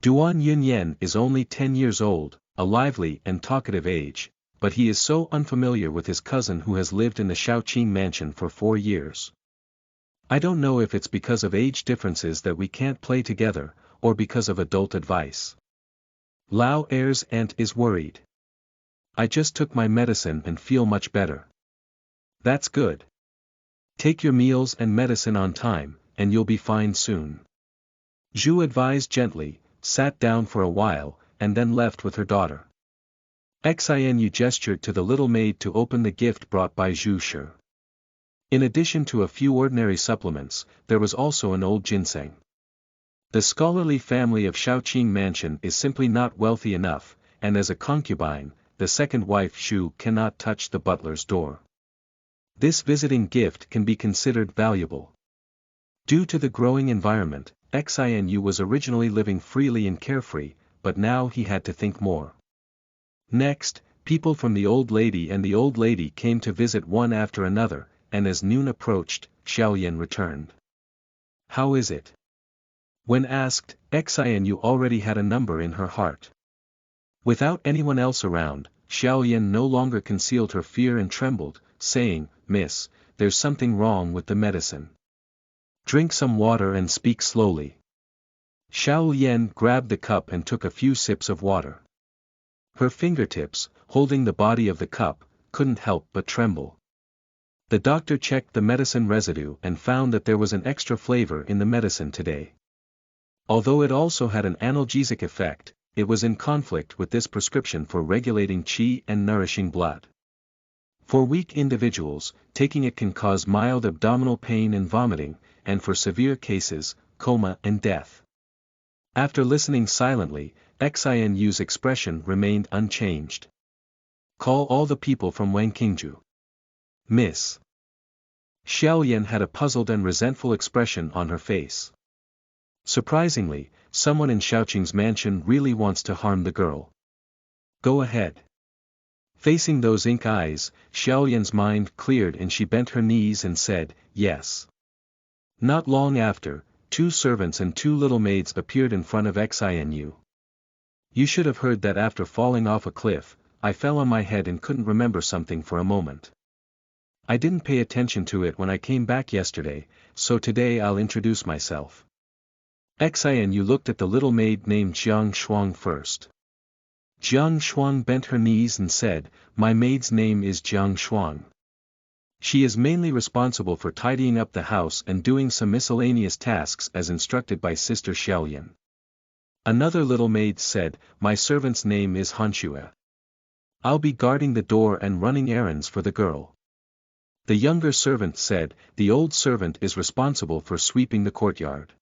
Duan Yunyan is only 10 years old, a lively and talkative age, but he is so unfamiliar with his cousin who has lived in the Shaoqing Mansion for 4 years. I don't know if it's because of age differences that we can't play together, or because of adult advice. Lao Er's aunt is worried. I just took my medicine and feel much better. That's good. Take your meals and medicine on time, and you'll be fine soon. Zhu advised gently, sat down for a while, and then left with her daughter. Xin You gestured to the little maid to open the gift brought by Zhu Shi. In addition to a few ordinary supplements, there was also an old ginseng. The scholarly family of Shaoqing Mansion is simply not wealthy enough, and as a concubine, the second wife Xu cannot touch the butler's door. This visiting gift can be considered valuable. Due to the growing environment, Xin You was originally living freely and carefree, but now he had to think more. Next, people from the old lady and the old lady came to visit one after another, and as noon approached, Xiaoyan returned. How is it? When asked, Xin You already had a number in her heart. Without anyone else around, Xiaoyan no longer concealed her fear and trembled, saying, "Miss, there's something wrong with the medicine. Drink some water and speak slowly." Xiaoyan grabbed the cup and took a few sips of water. Her fingertips, holding the body of the cup, couldn't help but tremble. The doctor checked the medicine residue and found that there was an extra flavor in the medicine today. Although it also had an analgesic effect, it was in conflict with this prescription for regulating qi and nourishing blood. For weak individuals, taking it can cause mild abdominal pain and vomiting, and for severe cases, coma and death. After listening silently, Xin Yu's expression remained unchanged. Call all the people from Wangqingju. Miss. Xiaoyan had a puzzled and resentful expression on her face. Surprisingly, someone in Shaoqing's mansion really wants to harm the girl. Go ahead. Facing those ink eyes, Xiaoyan's mind cleared and she bent her knees and said, yes. Not long after, 2 servants and 2 little maids appeared in front of Xin You. You should have heard that after falling off a cliff, I fell on my head and couldn't remember something for a moment. I didn't pay attention to it when I came back yesterday, so today I'll introduce myself. Xin You looked at the little maid named Jiang Shuang first. Jiang Shuang bent her knees and said, my maid's name is Jiang Shuang. She is mainly responsible for tidying up the house and doing some miscellaneous tasks as instructed by Sister Xiaoyan. Another little maid said, my servant's name is Hanxue. I'll be guarding the door and running errands for the girl. The younger servant said, the old servant is responsible for sweeping the courtyard.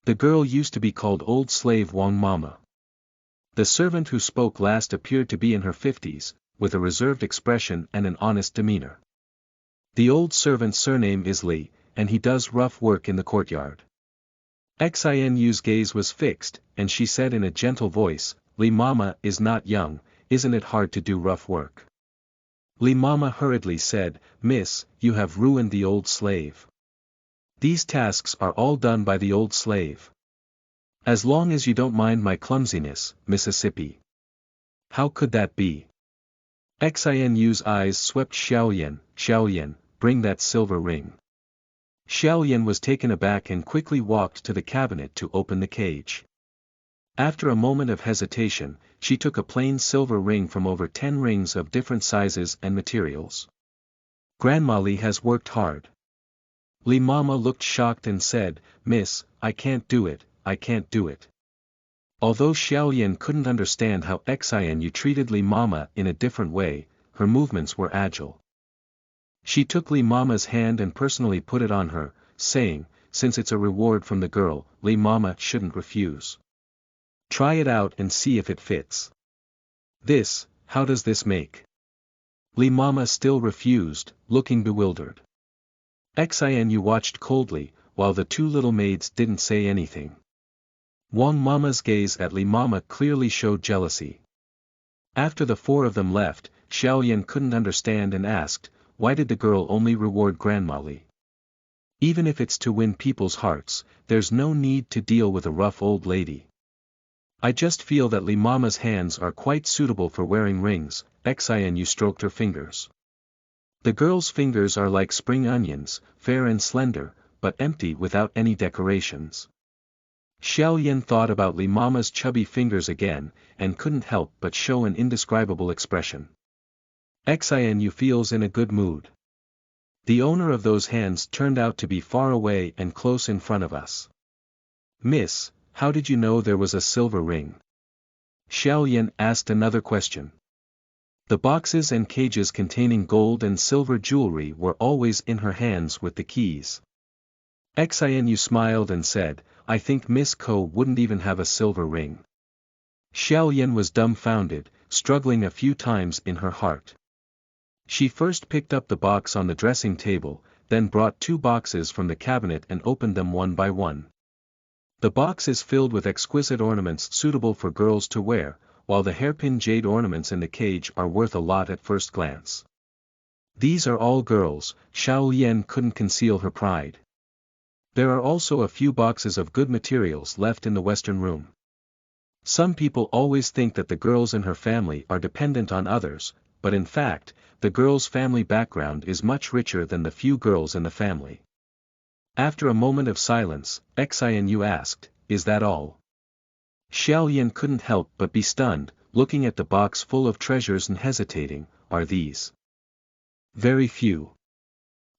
The girl used to be called Old Slave Wang Mama. The servant who spoke last appeared to be in her 50s, with a reserved expression and an honest demeanor. The old servant's surname is Li, and he does rough work in the courtyard. Xin Yu's gaze was fixed, and she said in a gentle voice, Li Mama is not young, isn't it hard to do rough work? Li Mama hurriedly said, Miss, you have ruined the old slave. These tasks are all done by the old slave. As long as you don't mind my clumsiness, Mississippi. How could that be? Xin Yu's eyes swept Xiaoyan, Xiaoyan, bring that silver ring. Xiaoyan was taken aback and quickly walked to the cabinet to open the cage. After a moment of hesitation, she took a plain silver ring from over 10 rings of different sizes and materials. Grandma Li has worked hard. Li Mama looked shocked and said, Miss, I can't do it, I can't do it. Although Xiaoyan couldn't understand how Xin You treated Li Mama in a different way, her movements were agile. She took Li Mama's hand and personally put it on her, saying, since it's a reward from the girl, Li Mama shouldn't refuse. Try it out and see if it fits. This, how does this make? Li Mama still refused, looking bewildered. Xin You watched coldly, while the 2 little maids didn't say anything. Wang Mama's gaze at Li Mama clearly showed jealousy. After the 4 of them left, Xiaoyan couldn't understand and asked, why did the girl only reward Grandma Li? Even if it's to win people's hearts, there's no need to deal with a rough old lady. I just feel that Li Mama's hands are quite suitable for wearing rings. Xin You stroked her fingers. The girl's fingers are like spring onions, fair and slender, but empty without any decorations. Shaoqing thought about Li Mama's chubby fingers again, and couldn't help but show an indescribable expression. Xin You feels in a good mood. The owner of those hands turned out to be far away and close in front of us. Miss, how did you know there was a silver ring? Shaoqing asked another question. The boxes and cages containing gold and silver jewelry were always in her hands with the keys. Xin You smiled and said, I think Miss Ko wouldn't even have a silver ring. Shaoqing was dumbfounded, struggling a few times in her heart. She first picked up the box on the dressing table, then brought 2 boxes from the cabinet and opened them one by one. The box is filled with exquisite ornaments suitable for girls to wear, while the hairpin jade ornaments in the cage are worth a lot at first glance. These are all girls. Shaoqing couldn't conceal her pride. There are also a few boxes of good materials left in the Western room. Some people always think that the girls in her family are dependent on others, but in fact, the girl's family background is much richer than the few girls in the family. After a moment of silence, Xin You asked, is that all? Shaoqing couldn't help but be stunned, looking at the box full of treasures and hesitating, are these? Very few.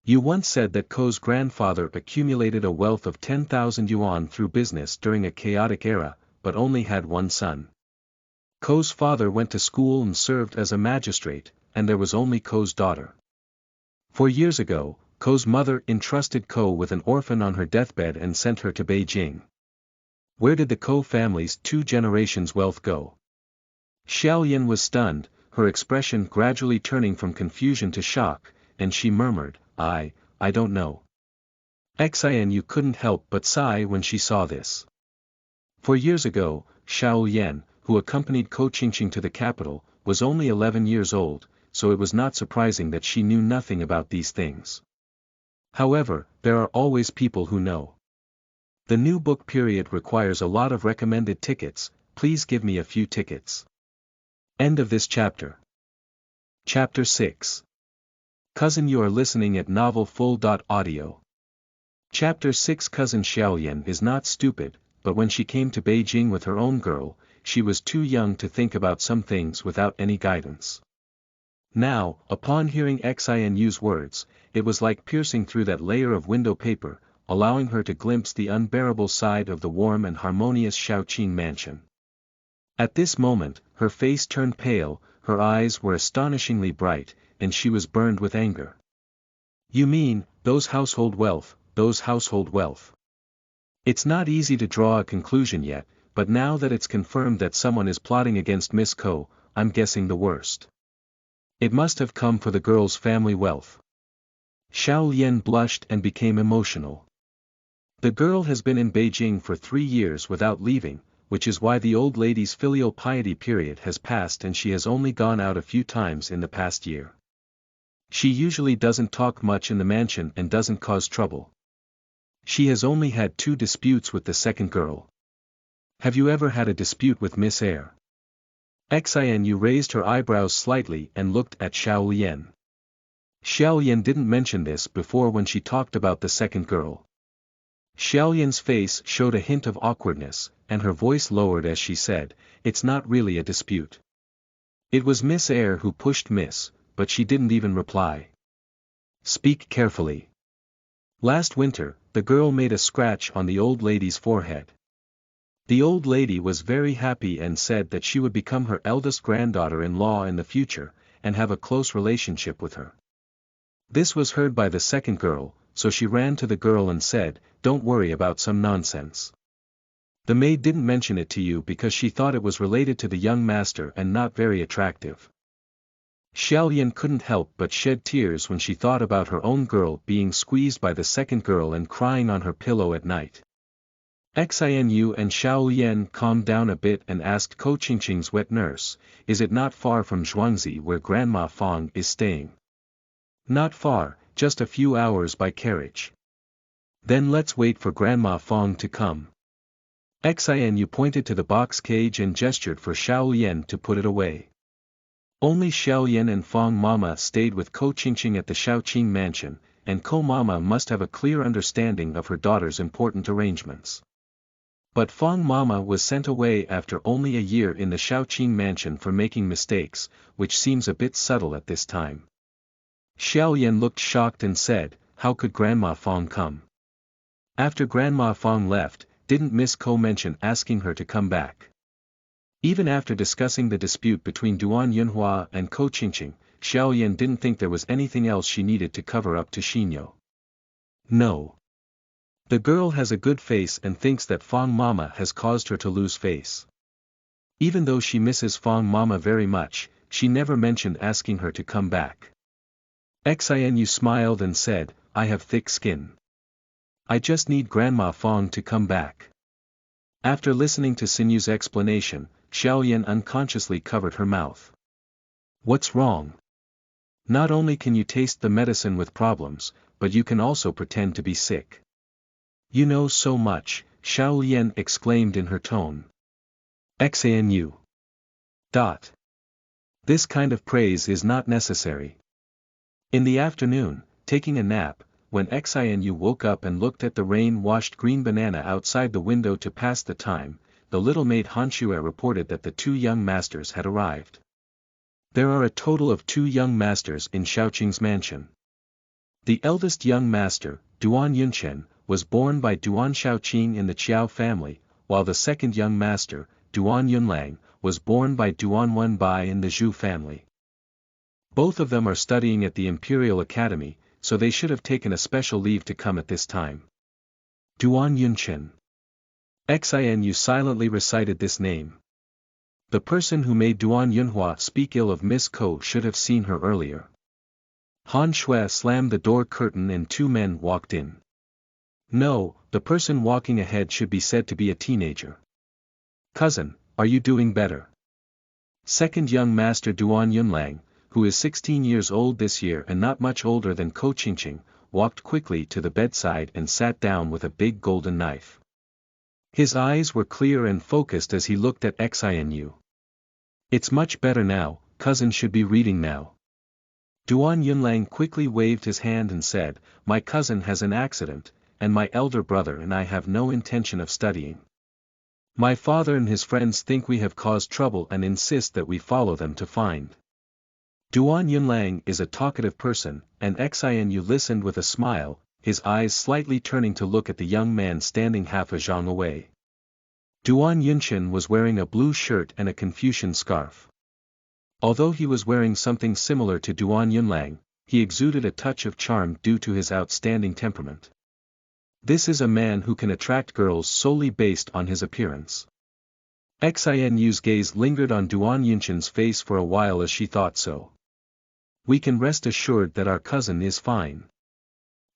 You once said that Ko's grandfather accumulated a wealth of 10,000 yuan through business during a chaotic era, but only had one son. Ko's father went to school and served as a magistrate, and there was only Ko's daughter. 4 years ago, Ko's mother entrusted Ko with an orphan on her deathbed and sent her to Beijing. Where did the Ko family's 2 generations' wealth go? Shaoqing was stunned, her expression gradually turning from confusion to shock, and she murmured, I don't know. Xin You couldn't help but sigh when she saw this. 4 years ago, Shaoqing, who accompanied Ko Cijinzhi to the capital, was only 11 years old, so it was not surprising that she knew nothing about these things. However, there are always people who know. The new book period requires a lot of recommended tickets, please give me a few tickets. End of this chapter. Chapter 6. Cousin, you are listening at novelfull.audio. Chapter 6. Cousin Shaoqing is not stupid, but when she came to Beijing with her own girl, she was too young to think about some things without any guidance. Now, upon hearing Xin Yu's words, it was like piercing through that layer of window paper, allowing her to glimpse the unbearable side of the warm and harmonious Shaoqing Mansion. At this moment, her face turned pale, her eyes were astonishingly bright, and she was burned with anger. You mean, those household wealth. It's not easy to draw a conclusion yet, but now that it's confirmed that someone is plotting against Miss Ko, I'm guessing the worst. It must have come for the girl's family wealth. Shaoqing blushed and became emotional. The girl has been in Beijing for 3 years without leaving, which is why the old lady's filial piety period has passed and she has only gone out a few times in the past year. She usually doesn't talk much in the mansion and doesn't cause trouble. She has only had 2 disputes with the second girl. Have you ever had a dispute with Miss Air? Xin You raised her eyebrows slightly and looked at Shaoqing. Shaoqing didn't mention this before when she talked about the second girl. Shaoyin's face showed a hint of awkwardness, and her voice lowered as she said, it's not really a dispute. It was Miss Air who pushed Miss, but she didn't even reply. Speak carefully. Last winter, the girl made a scratch on the old lady's forehead. The old lady was very happy and said that she would become her eldest granddaughter-in-law in the future, and have a close relationship with her. This was heard by the second girl, so she ran to the girl and said, don't worry about some nonsense. The maid didn't mention it to you because she thought it was related to the young master and not very attractive. Shaoqing couldn't help but shed tears when she thought about her own girl being squeezed by the second girl and crying on her pillow at night. Xin You and Shaoqing calmed down a bit and asked Ko Cijinzhi's wet nurse, is it not far from Cijinzhi where Grandma Fong is staying? Not far, just a few hours by carriage. Then let's wait for Grandma Fong to come. Xin You pointed to the box cage and gestured for Shaoqing to put it away. Only Shaoqing and Feng Mama stayed with Ko Qingqing at the Shaoqing Mansion, and Ko Mama must have a clear understanding of her daughter's important arrangements. But Feng Mama was sent away after only a year in the Shaoqing Mansion for making mistakes, which seems a bit subtle at this time. Shaoqing looked shocked and said, "How could Grandma Feng come?" After Grandma Feng left, didn't Miss Ko mention asking her to come back? Even after discussing the dispute between Duan Yunhua and Ko Qingqing, Shaoqing didn't think there was anything else she needed to cover up to Xin You. No. The girl has a good face and thinks that Feng Mama has caused her to lose face. Even though she misses Feng Mama very much, she never mentioned asking her to come back. Xin You smiled and said, "I have thick skin. I just need Grandma Feng to come back." After listening to Xin Yu's explanation, Shaoqing unconsciously covered her mouth. "What's wrong? Not only can you taste the medicine with problems, but you can also pretend to be sick. You know so much," Shaoqing exclaimed in her tone. Xin You. This kind of praise is not necessary. In the afternoon, taking a nap, when Xin You woke up and looked at the rain-washed green banana outside the window to pass the time, the little maid Hanxue reported that the 2 young masters had arrived. There are a total of 2 young masters in Shaoqing's mansion. The eldest young master, Duan Yunchen, was born by Duan Shaoqing in the Qiao family, while the second young master, Duan Yunlang, was born by Duan Wenbai in the Zhu family. Both of them are studying at the Imperial Academy, so they should have taken a special leave to come at this time. Duan Yunchen. Xin You silently recited this name. The person who made Duan Yunhua speak ill of Miss Ko should have seen her earlier. Han Shui slammed the door curtain and 2 men walked in. No, the person walking ahead should be said to be a teenager. "Cousin, are you doing better?" Second young master Duan Yunlang, who is 16 years old this year and not much older than Ko Qingqing, walked quickly to the bedside and sat down with a big golden knife. His eyes were clear and focused as he looked at Xin You. "It's much better now, cousin should be reading now." Duan Yunlang quickly waved his hand and said, "My cousin has an accident, and my elder brother and I have no intention of studying. My father and his friends think we have caused trouble and insist that we follow them to find." Duan Yunlang is a talkative person, and Xin You listened with a smile, his eyes slightly turning to look at the young man standing half a zhang away. Duan Yunchen was wearing a blue shirt and a Confucian scarf. Although he was wearing something similar to Duan Yunlang, he exuded a touch of charm due to his outstanding temperament. This is a man who can attract girls solely based on his appearance. Xin Yu's gaze lingered on Duan Yunchen's face for a while as she thought so. "We can rest assured that our cousin is fine.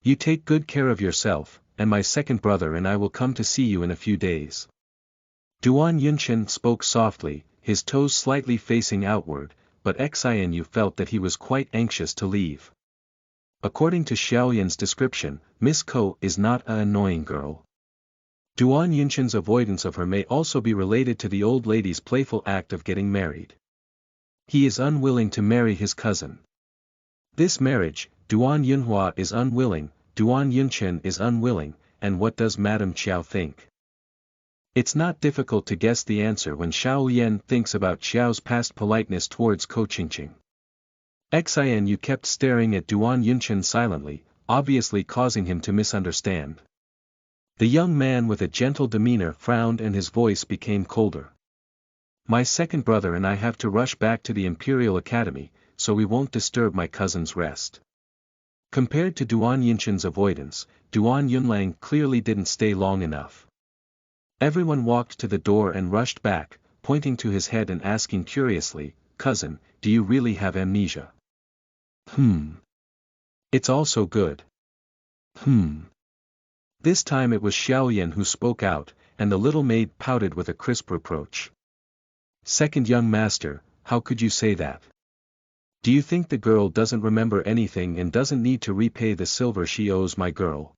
You take good care of yourself, and my second brother and I will come to see you in a few days." Duan Yunchen spoke softly, his toes slightly facing outward, but Xin You felt that he was quite anxious to leave. According to Xiaoyan's description, Miss Ko is not an annoying girl. Duan Yunchen's avoidance of her may also be related to the old lady's playful act of getting married. He is unwilling to marry his cousin. This marriage, Duan Yunhua is unwilling, Duan Yunchen is unwilling, and what does Madame Qiao think? It's not difficult to guess the answer when Shaoyan thinks about Qiao's past politeness towards Ko Qingqing. Xin You kept staring at Duan Yunchen silently, obviously causing him to misunderstand. The young man with a gentle demeanor frowned and his voice became colder. "My second brother and I have to rush back to the Imperial Academy, so we won't disturb my cousin's rest." Compared to Duan Yunchen's avoidance, Duan Yunlang clearly didn't stay long enough. Everyone walked to the door and rushed back, pointing to his head and asking curiously, "Cousin, do you really have amnesia?" It's all so good." This time it was Xiaoyan who spoke out, and the little maid pouted with a crisp reproach. "Second young master, how could you say that? Do you think the girl doesn't remember anything and doesn't need to repay the silver she owes my girl?"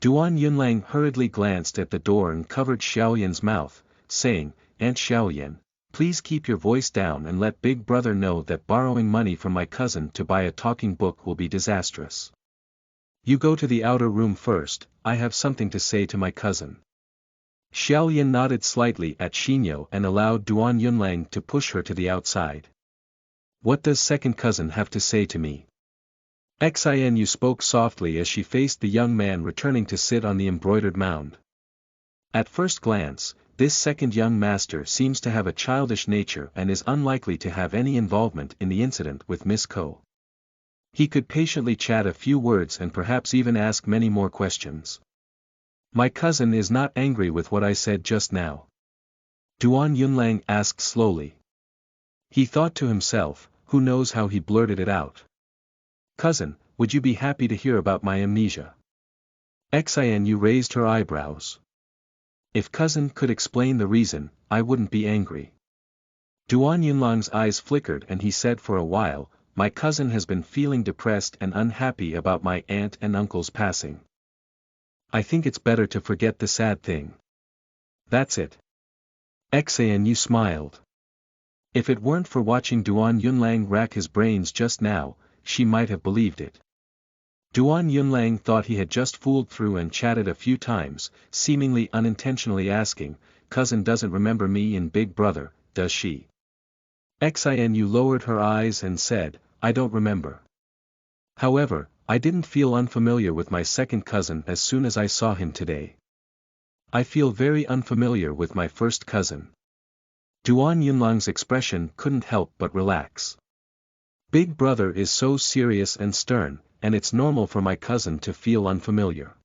Duan Yunlang hurriedly glanced at the door and covered Xiaoyan's mouth, saying, Aunt Xiaoyan, please keep your voice down and let Big Brother know that borrowing money from my cousin to buy a talking book will be disastrous. You go to the outer room first, I have something to say to my cousin. Xiaoyan nodded slightly at Xin You and allowed Duan Yunlang to push her to the outside. What does second cousin have to say to me? Xin You spoke softly as she faced the young man returning to sit on the embroidered mound. At first glance, this second young master seems to have a childish nature and is unlikely to have any involvement in the incident with Miss Ko. He could patiently chat a few words and perhaps even ask many more questions. My cousin is not angry with what I said just now. Duan Yunlang asked slowly. He thought to himself, who knows how he blurted it out. Cousin, would you be happy to hear about my amnesia? Xin You raised her eyebrows. If cousin could explain the reason, I wouldn't be angry. Duan Yunlang's eyes flickered and he said for a while, my cousin has been feeling depressed and unhappy about my aunt and uncle's passing. I think it's better to forget the sad thing. That's it. Xin You smiled. If it weren't for watching Duan Yunlang rack his brains just now, she might have believed it. Duan Yunlang thought he had just fooled through and chatted a few times, seemingly unintentionally asking, cousin doesn't remember me in Big Brother, does she? Xin You lowered her eyes and said, I don't remember. However, I didn't feel unfamiliar with my second cousin as soon as I saw him today. I feel very unfamiliar with my first cousin. Duan Yunlang's expression couldn't help but relax. Big Brother is so serious and stern, and it's normal for my cousin to feel unfamiliar.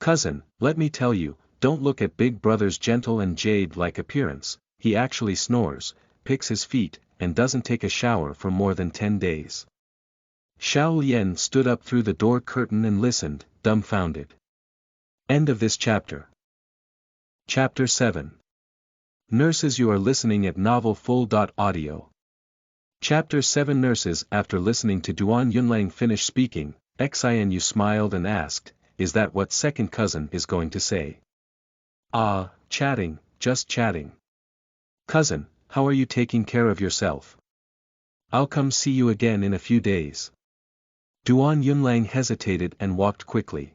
Cousin, let me tell you, don't look at Big Brother's gentle and jade-like appearance, he actually snores, picks his feet, and doesn't take a shower for more than 10 days. Xiao Lian stood up through the door curtain and listened, dumbfounded. End of this chapter. Chapter 7. Nurses, you are listening at novelfull.audio. Chapter 7. Nurses. After listening to Duan Yunlang finish speaking, Xin You smiled and asked, is that what second cousin is going to say? Ah, chatting, just chatting. Cousin, how are you taking care of yourself? I'll come see you again in a few days. Duan Yunlang hesitated and walked quickly.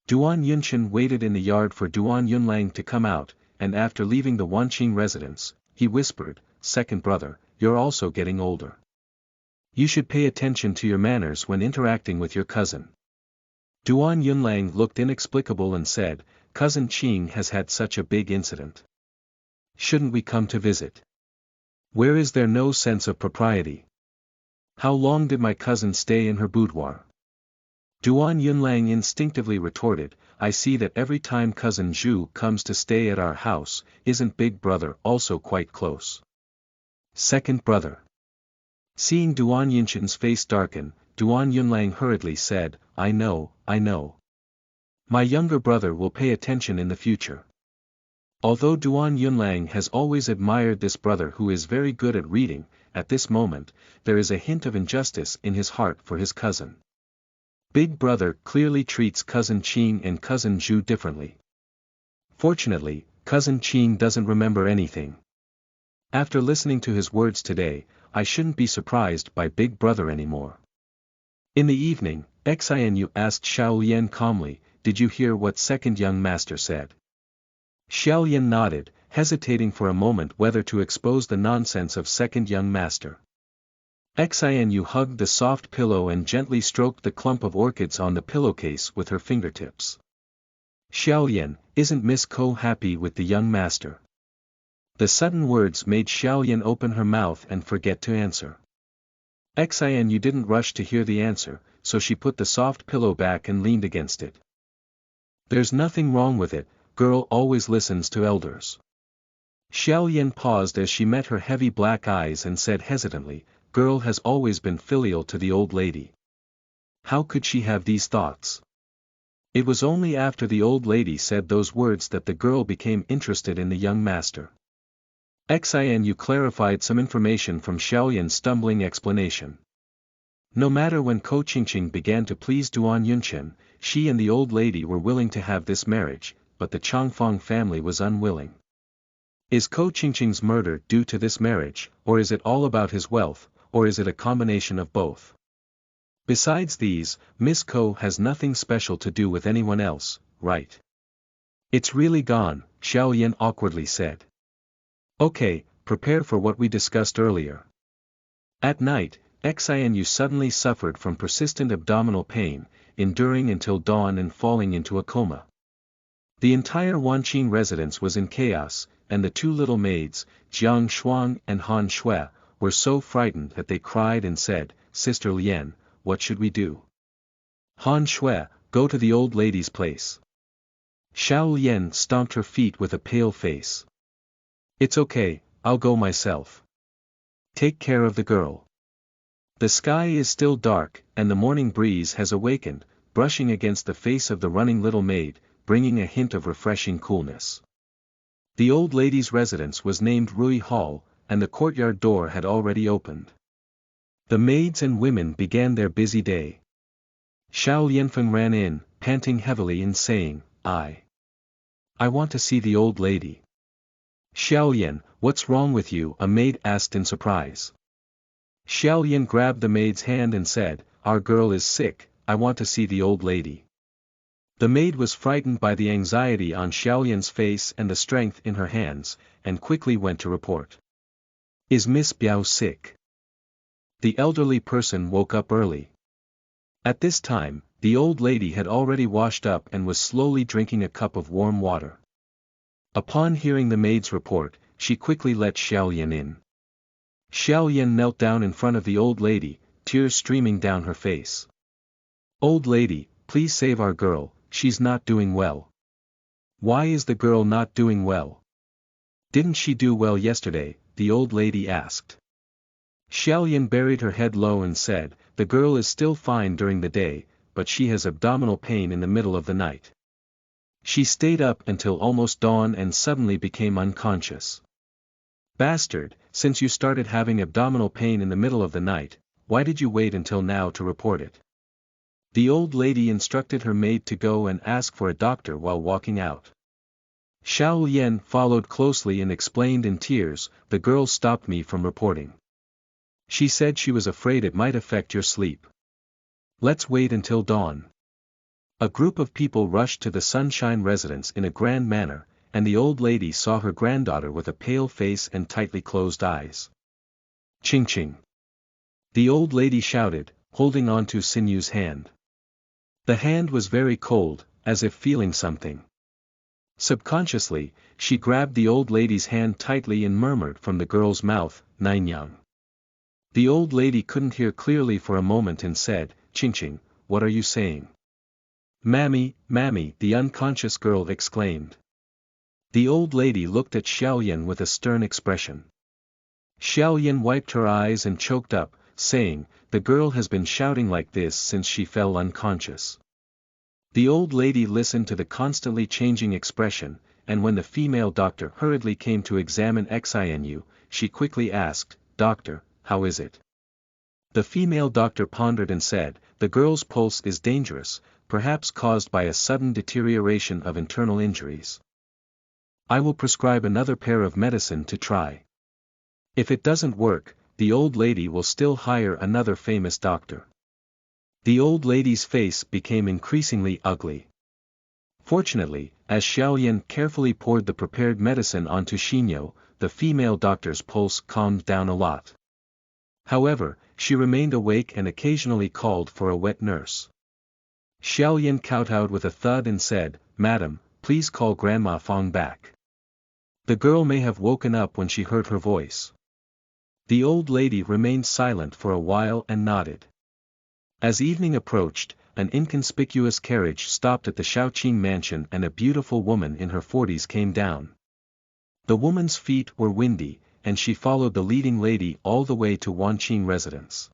Duan Yunshan waited in the yard for Duan Yunlang to come out, and after leaving the Wanqing residence, he whispered, second brother, you're also getting older. You should pay attention to your manners when interacting with your cousin. Duan Yunlang looked inexplicable and said, Cousin Qing has had such a big incident. Shouldn't we come to visit? Where is there no sense of propriety? How long did my cousin stay in her boudoir? Duan Yunlang instinctively retorted, I see that every time cousin Zhu comes to stay at our house, isn't Big Brother also quite close? Second brother. Seeing Duan Yunshan's face darken, Duan Yunlang hurriedly said, I know. My younger brother will pay attention in the future. Although Duan Yunlang has always admired this brother who is very good at reading, at this moment, there is a hint of injustice in his heart for his cousin. Big Brother clearly treats cousin Qing and cousin Zhu differently. Fortunately, cousin Qing doesn't remember anything. After listening to his words today, I shouldn't be surprised by Big Brother anymore. In the evening, Xin You asked Xiao Lian calmly, did you hear what second young master said? Xiao Lian nodded, hesitating for a moment whether to expose the nonsense of second young master. Xin You hugged the soft pillow and gently stroked the clump of orchids on the pillowcase with her fingertips. Xiao Lian, isn't Miss Ko happy with the young master? The sudden words made Xiao Lian open her mouth and forget to answer. Xin You didn't rush to hear the answer, so she put the soft pillow back and leaned against it. There's nothing wrong with it, girl always listens to elders. Xiao Lian paused as she met her heavy black eyes and said hesitantly, girl has always been filial to the old lady. How could she have these thoughts? It was only after the old lady said those words that the girl became interested in the young master. Xin You clarified some information from Xiao Lian's stumbling explanation. No matter when Ko Qingqing began to please Duan Yunchen, she and the old lady were willing to have this marriage, but the Changfeng family was unwilling. Is Ko Qingqing's murder due to this marriage, or is it all about his wealth, or is it a combination of both? Besides these, Miss Ko has nothing special to do with anyone else, right? It's really gone, Xiao Yan awkwardly said. Okay, prepare for what we discussed earlier. At night, Xin You suddenly suffered from persistent abdominal pain, enduring until dawn and falling into a coma. The entire Wanqing residence was in chaos, and the two little maids, Jiang Shuang and Han Shui, were so frightened that they cried and said, "Sister Lian, what should we do?" Han Shui, go to the old lady's place. Xiao Lian stomped her feet with a pale face. It's okay, I'll go myself. Take care of the girl. The sky is still dark, and the morning breeze has awakened, brushing against the face of the running little maid, bringing a hint of refreshing coolness. The old lady's residence was named Rui Hall, and the courtyard door had already opened. The maids and women began their busy day. Xiao Lianfeng ran in, panting heavily and saying, I want to see the old lady. Xiao Yan, what's wrong with you? A maid asked in surprise. Xiao Yan grabbed the maid's hand and said, our girl is sick, I want to see the old lady. The maid was frightened by the anxiety on Xiao Yan's face and the strength in her hands, and quickly went to report. Is Miss Biao sick? The elderly person woke up early. At this time, the old lady had already washed up and was slowly drinking a cup of warm water. Upon hearing the maid's report, she quickly let Xiao Yan in. Xiao Yan knelt down in front of the old lady, tears streaming down her face. Old lady, please save our girl, she's not doing well. Why is the girl not doing well? Didn't she do well yesterday? The old lady asked. Xiao Yan buried her head low and said, the girl is still fine during the day, but she has abdominal pain in the middle of the night. She stayed up until almost dawn and suddenly became unconscious. Bastard, since you started having abdominal pain in the middle of the night, why did you wait until now to report it? The old lady instructed her maid to go and ask for a doctor while walking out. Xiao Yan followed closely and explained in tears, the girl stopped me from reporting. She said she was afraid it might affect your sleep. Let's wait until dawn. A group of people rushed to the Sunshine residence in a grand manner, and the old lady saw her granddaughter with a pale face and tightly closed eyes. Qingqing. The old lady shouted, holding on to Xin You's hand. The hand was very cold, as if feeling something. Subconsciously, she grabbed the old lady's hand tightly and murmured from the girl's mouth, Ninyang. The old lady couldn't hear clearly for a moment and said, Qingqing, what are you saying? Mammy, Mammy, the unconscious girl exclaimed. The old lady looked at Xiao Yan with a stern expression. Xiao Yan wiped her eyes and choked up, saying, the girl has been shouting like this since she fell unconscious. The old lady listened to the constantly changing expression, and when the female doctor hurriedly came to examine Xin You, she quickly asked, Doctor, how is it? The female doctor pondered and said, the girl's pulse is dangerous, perhaps caused by a sudden deterioration of internal injuries. I will prescribe another pair of medicine to try. If it doesn't work, the old lady will still hire another famous doctor. The old lady's face became increasingly ugly. Fortunately, as Xiao Yan carefully poured the prepared medicine onto Xin You, the female doctor's pulse calmed down a lot. However, she remained awake and occasionally called for a wet nurse. Xiao Yan kowtowed with a thud and said, Madam, please call Grandma Fong back. The girl may have woken up when she heard her voice. The old lady remained silent for a while and nodded. As evening approached, an inconspicuous carriage stopped at the Shaoqing Mansion and a beautiful woman in her 40s came down. The woman's feet were windy, and she followed the leading lady all the way to Wanqing residence.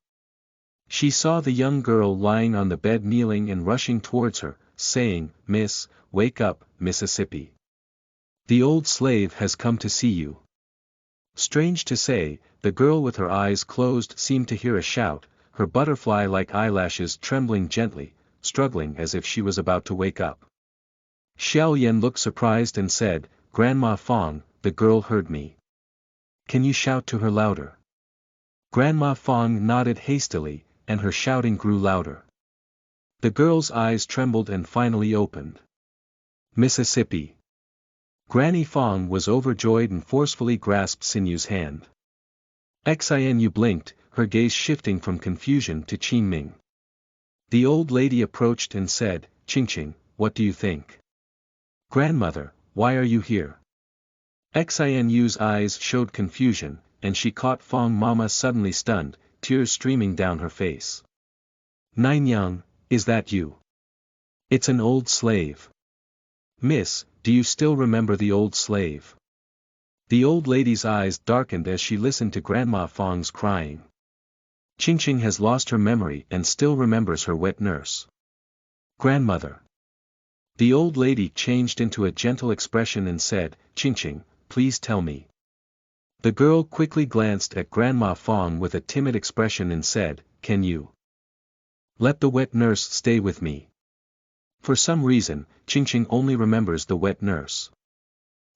She saw the young girl lying on the bed kneeling and rushing towards her, saying, Miss, wake up, Mississippi. The old slave has come to see you. Strange to say, the girl with her eyes closed seemed to hear a shout, her butterfly-like eyelashes trembling gently, struggling as if she was about to wake up. Xiaoyan looked surprised and said, "Grandma Fong, the girl heard me. Can you shout to her louder?" Grandma Fong nodded hastily, and her shouting grew louder. The girl's eyes trembled and finally opened. Mississippi. Granny Fong was overjoyed and forcefully grasped Xin You's hand. Xin You blinked, her gaze shifting from confusion to Qingming. The old lady approached and said, "Qingqing, what do you think?" "Grandmother, why are you here?" Xin Yu's eyes showed confusion, and she caught Fong Mama suddenly stunned, tears streaming down her face. "Nanyang, is that you? It's an old slave. Miss, do you still remember the old slave?" The old lady's eyes darkened as she listened to Grandma Fong's crying. "Qingqing has lost her memory and still remembers her wet nurse. Grandmother." The old lady changed into a gentle expression and said, "Qingqing, please tell me." The girl quickly glanced at Grandma Fong with a timid expression and said, "Can you let the wet nurse stay with me?" For some reason, Qingqing only remembers the wet nurse.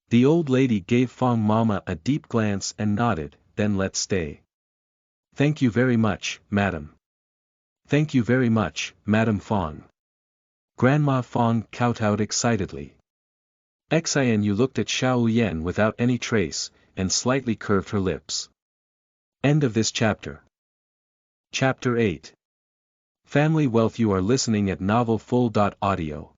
The old lady gave Fong Mama a deep glance and nodded, "Then let's stay." "Thank you very much, madam." "Thank you very much, Madam Fong." Grandma Fong kowtowed excitedly. Xin You looked at Xiaoyan without any trace, and slightly curved her lips. End of this chapter. Chapter 8. Family Wealth. You are listening at Novel Full.audio.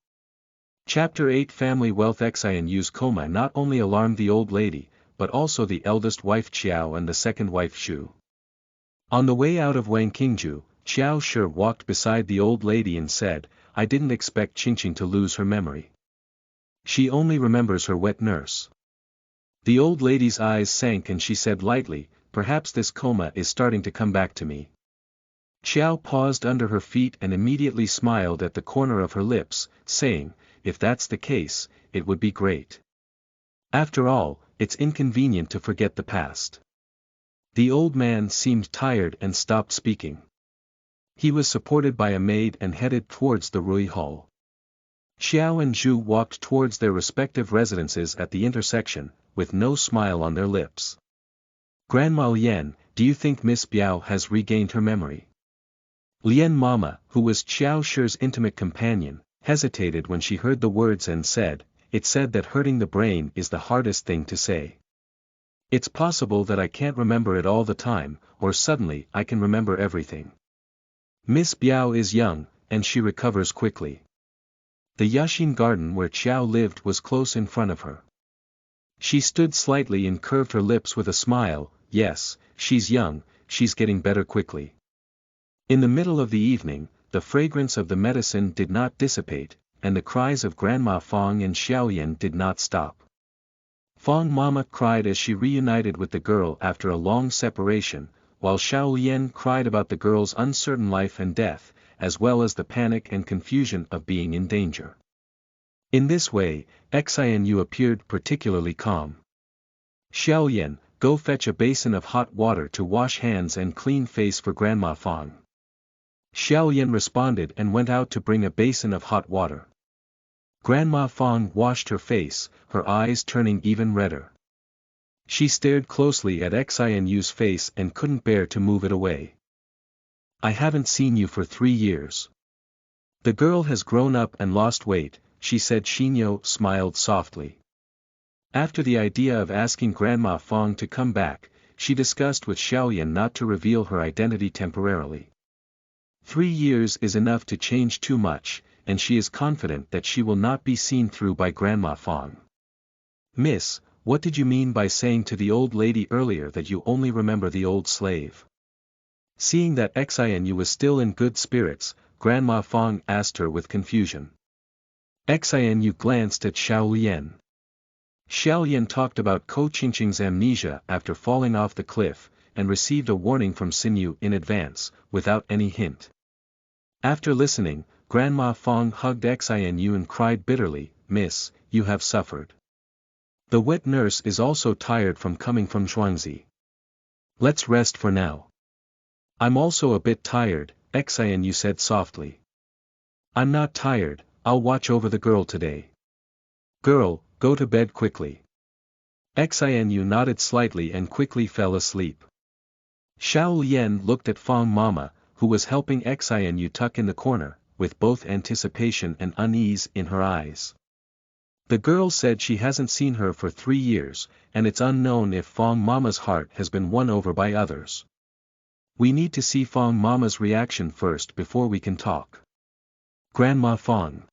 Chapter 8. Family Wealth. Xin Yu's coma not only alarmed the old lady, but also the eldest wife Qiao and the second wife Xu. On the way out of Wangqingju, Qiao Shi walked beside the old lady and said, "I didn't expect Qingqing to lose her memory. She only remembers her wet nurse." The old lady's eyes sank and she said lightly, "Perhaps this coma is starting to come back to me." Qiao paused under her feet and immediately smiled at the corner of her lips, saying, "If that's the case, it would be great. After all, it's inconvenient to forget the past." The old man seemed tired and stopped speaking. He was supported by a maid and headed towards the Rui Hall. Xiao and Zhu walked towards their respective residences at the intersection, with no smile on their lips. "Grandma Lian, do you think Miss Biao has regained her memory?" Lian Mama, who was Qiao Shi's intimate companion, hesitated when she heard the words and said, "It said that hurting the brain is the hardest thing to say. It's possible that I can't remember it all the time, or suddenly I can remember everything. Miss Biao is young, and she recovers quickly." The Yashin garden where Qiao lived was close in front of her. She stood slightly and curved her lips with a smile, "Yes, she's young, she's getting better quickly." In the middle of the evening, the fragrance of the medicine did not dissipate, and the cries of Grandma Fong and Xiaoyan did not stop. Fong Mama cried as she reunited with the girl after a long separation, while Xiaoyan cried about the girl's uncertain life and death, as well as the panic and confusion of being in danger. In this way, Xin You appeared particularly calm. "Xiaoyan, go fetch a basin of hot water to wash hands and clean face for Grandma Fong." Xiaoyan responded and went out to bring a basin of hot water. Grandma Fong washed her face, her eyes turning even redder. She stared closely at Xin Yu's face and couldn't bear to move it away. "I haven't seen you for 3 years. The girl has grown up and lost weight," she said. Xin You smiled softly. After the idea of asking Grandma Fong to come back, she discussed with Xiaoyan not to reveal her identity temporarily. 3 years is enough to change too much, and she is confident that she will not be seen through by Grandma Fong. "Miss, what did you mean by saying to the old lady earlier that you only remember the old slave?" Seeing that Xin You was still in good spirits, Grandma Fong asked her with confusion. Xin You glanced at Xiaoyan. Xiaoyan talked about Qingqing's amnesia after falling off the cliff, and received a warning from Xin You in advance, without any hint. After listening, Grandma Fong hugged Xin You and cried bitterly, "Miss, you have suffered. The wet nurse is also tired from coming from Cijinzhi. Let's rest for now. I'm also a bit tired, Xian Yu said softly. I'm not tired, I'll watch over the girl today. Girl, go to bed quickly. Xian Yu nodded slightly and quickly fell asleep. Xiao Lian looked at Fang Mama, who was helping Xian Yu tuck in the corner, with both anticipation and unease in her eyes. The girl said she hasn't seen her for 3 years, and it's unknown if Fang Mama's heart has been won over by others. We need to see Fang Mama's reaction first before we can talk. Grandma Fang.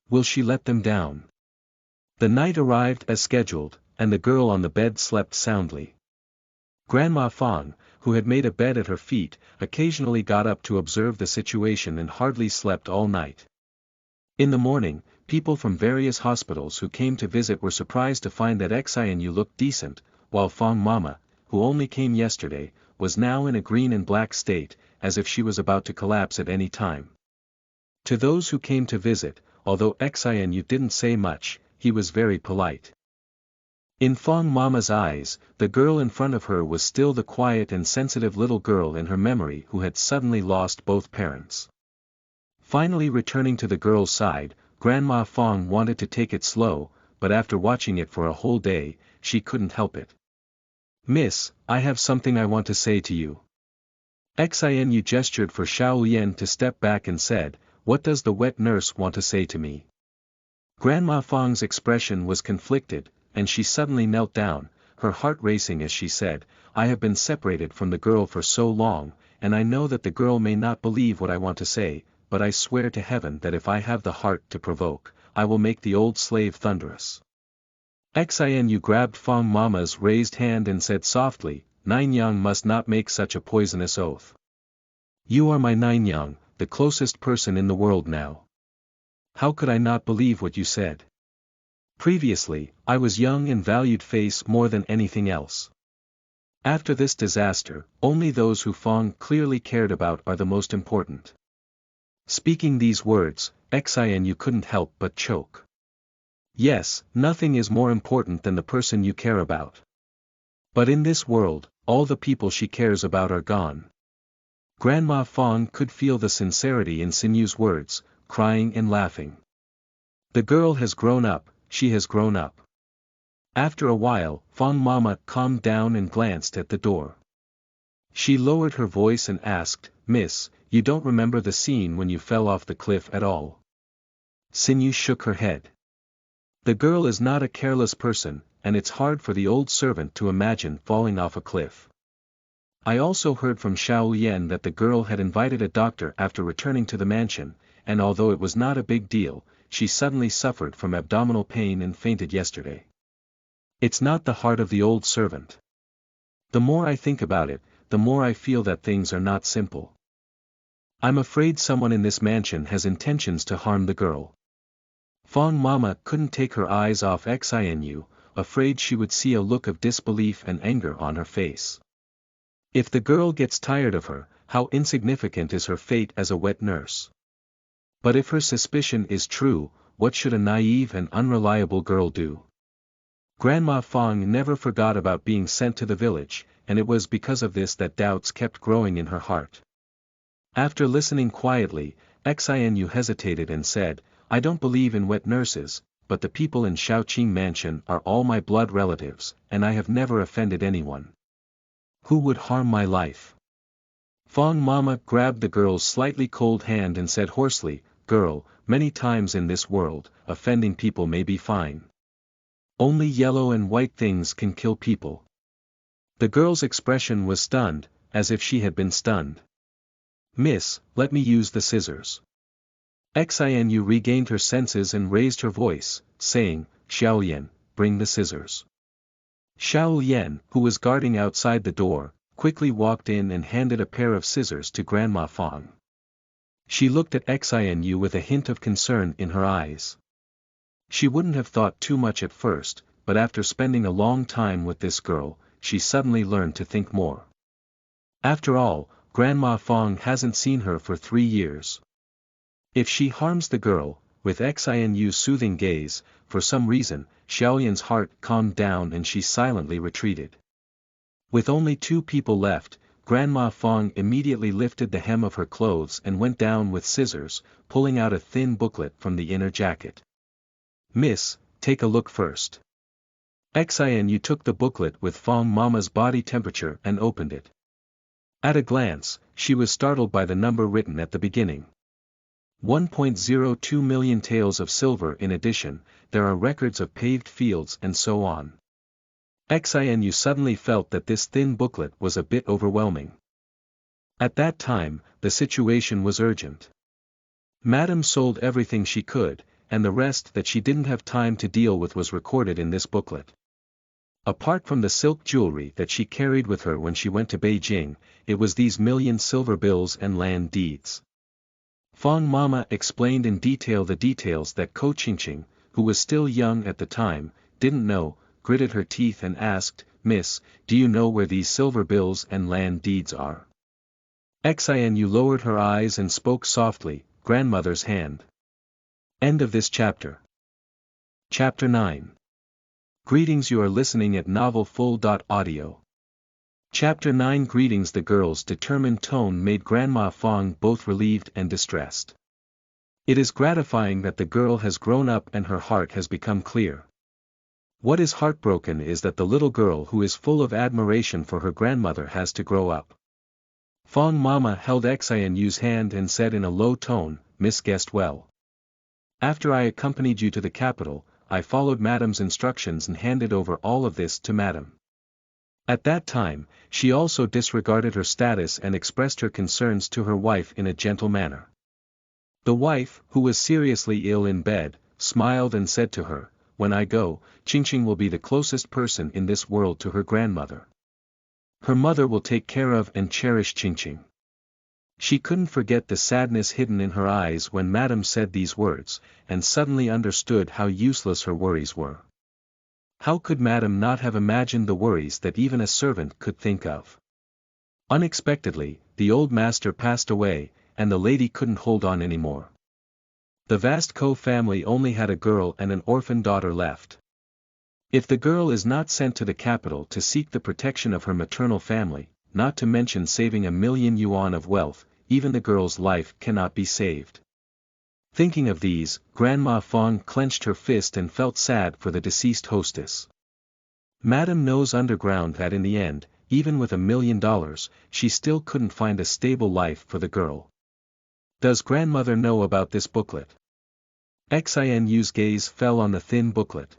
Will she let them down? The night arrived as scheduled, and the girl on the bed slept soundly. Grandma Fang, who had made a bed at her feet, occasionally got up to observe the situation and hardly slept all night. In the morning, people from various hospitals who came to visit were surprised to find that Xian Yu looked decent, while Fang Mama, who only came yesterday, was now in a green and black state, as if she was about to collapse at any time. To those who came to visit, although Xian Yu didn't say much, he was very polite. In Fang Mama's eyes, the girl in front of her was still the quiet and sensitive little girl in her memory who had suddenly lost both parents. Finally returning to the girl's side, Grandma Fang wanted to take it slow, but after watching it for a whole day, she couldn't help it. Miss, I have something I want to say to you. Xian Yu gestured for Xiao Lian to step back and said, what does the wet nurse want to say to me? Grandma Fang's expression was conflicted, and she suddenly knelt down, her heart racing as she said, I have been separated from the girl for so long, and I know that the girl may not believe what I want to say, but I swear to heaven that if I have the heart to provoke, I will make the old slave thunderous. Xian Yu grabbed Fang Mama's raised hand and said softly, Ninyang must not make such a poisonous oath. You are my Ninyang, the closest person in the world now. How could I not believe what you said? Previously, I was young and valued face more than anything else. After this disaster, only those who Fang clearly cared about are the most important. Speaking these words, Xian Yu couldn't help but choke. Yes, nothing is more important than the person you care about. But in this world, all the people she cares about are gone. Grandma Fang could feel the sincerity in Xin Yu's words, crying and laughing. The girl has grown up, she has grown up. After a while, Fang Mama calmed down and glanced at the door. She lowered her voice and asked, Miss, you don't remember the scene when you fell off the cliff at all? Xin Yu shook her head. The girl is not a careless person, and it's hard for the old servant to imagine falling off a cliff. I also heard from Xiao Lian that the girl had invited a doctor after returning to the mansion, and although it was not a big deal, she suddenly suffered from abdominal pain and fainted yesterday. It's not the heart of the old servant. The more I think about it, the more I feel that things are not simple. I'm afraid someone in this mansion has intentions to harm the girl. Fang Mama couldn't take her eyes off Xian Yu, afraid she would see a look of disbelief and anger on her face. If the girl gets tired of her, how insignificant is her fate as a wet nurse? But if her suspicion is true, what should a naive and unreliable girl do? Grandma Fang never forgot about being sent to the village, and it was because of this that doubts kept growing in her heart. After listening quietly, Xian Yu hesitated and said, I don't believe in wet nurses, but the people in Shaoqing Mansion are all my blood relatives, and I have never offended anyone. Who would harm my life? Fang Mama grabbed the girl's slightly cold hand and said hoarsely, Girl, many times in this world, offending people may be fine. Only yellow and white things can kill people. The girl's expression was stunned, as if she had been stunned. Miss, let me use the scissors. Xian Yu regained her senses and raised her voice, saying, Xiao Lian, bring the scissors. Xiao Lian, who was guarding outside the door, quickly walked in and handed a pair of scissors to Grandma Fang. She looked at Xian Yu with a hint of concern in her eyes. She wouldn't have thought too much at first, but after spending a long time with this girl, she suddenly learned to think more. After all, Grandma Fang hasn't seen her for 3 years. If she harms the girl, with Xian Yu's soothing gaze, for some reason, Xiaoyan's heart calmed down and she silently retreated. With only 2 people left, Grandma Fong immediately lifted the hem of her clothes and went down with scissors, pulling out a thin booklet from the inner jacket. "Miss, take a look first." Xin You took the booklet with Fong Mama's body temperature and opened it. At a glance, she was startled by the number written at the beginning. 1.02 million taels of silver. In addition, there are records of paved fields and so on. Xin You suddenly felt that this thin booklet was a bit overwhelming. At that time, the situation was urgent. Madam sold everything she could, and the rest that she didn't have time to deal with was recorded in this booklet. Apart from the silk jewelry that she carried with her when she went to Beijing, it was these million silver bills and land deeds. Fong Mama explained in detail the details that Cijinzhi, who was still young at the time, didn't know, gritted her teeth and asked, "Miss, do you know where these silver bills and land deeds are?" Xin You lowered her eyes and spoke softly, "Grandmother's hand." End of this chapter. Chapter 9. Greetings, you are listening at novelfull.audio. Chapter 9. Greetings. The girl's determined tone made Grandma Fong both relieved and distressed. It is gratifying that the girl has grown up and her heart has become clear. What is heartbroken is that the little girl who is full of admiration for her grandmother has to grow up. Fong Mama held Xin Yu's hand and said in a low tone, "Miss guessed well. After I accompanied you to the capital, I followed Madam's instructions and handed over all of this to Madam." At that time, she also disregarded her status and expressed her concerns to her wife in a gentle manner. The wife, who was seriously ill in bed, smiled and said to her, "When I go, Cijinzhi will be the closest person in this world to her grandmother. Her mother will take care of and cherish Cijinzhi." She couldn't forget the sadness hidden in her eyes when Madam said these words, and suddenly understood how useless her worries were. How could Madam not have imagined the worries that even a servant could think of? Unexpectedly, the old master passed away, and the lady couldn't hold on anymore. The vast Ko family only had a girl and an orphan daughter left. If the girl is not sent to the capital to seek the protection of her maternal family, not to mention saving 1,000,000 yuan of wealth, even the girl's life cannot be saved. Thinking of these, Grandma Fong clenched her fist and felt sad for the deceased hostess. Madam knows underground that in the end, even with $1,000,000, she still couldn't find a stable life for the girl. Does grandmother know about this booklet? Xin Yu's gaze fell on the thin booklet.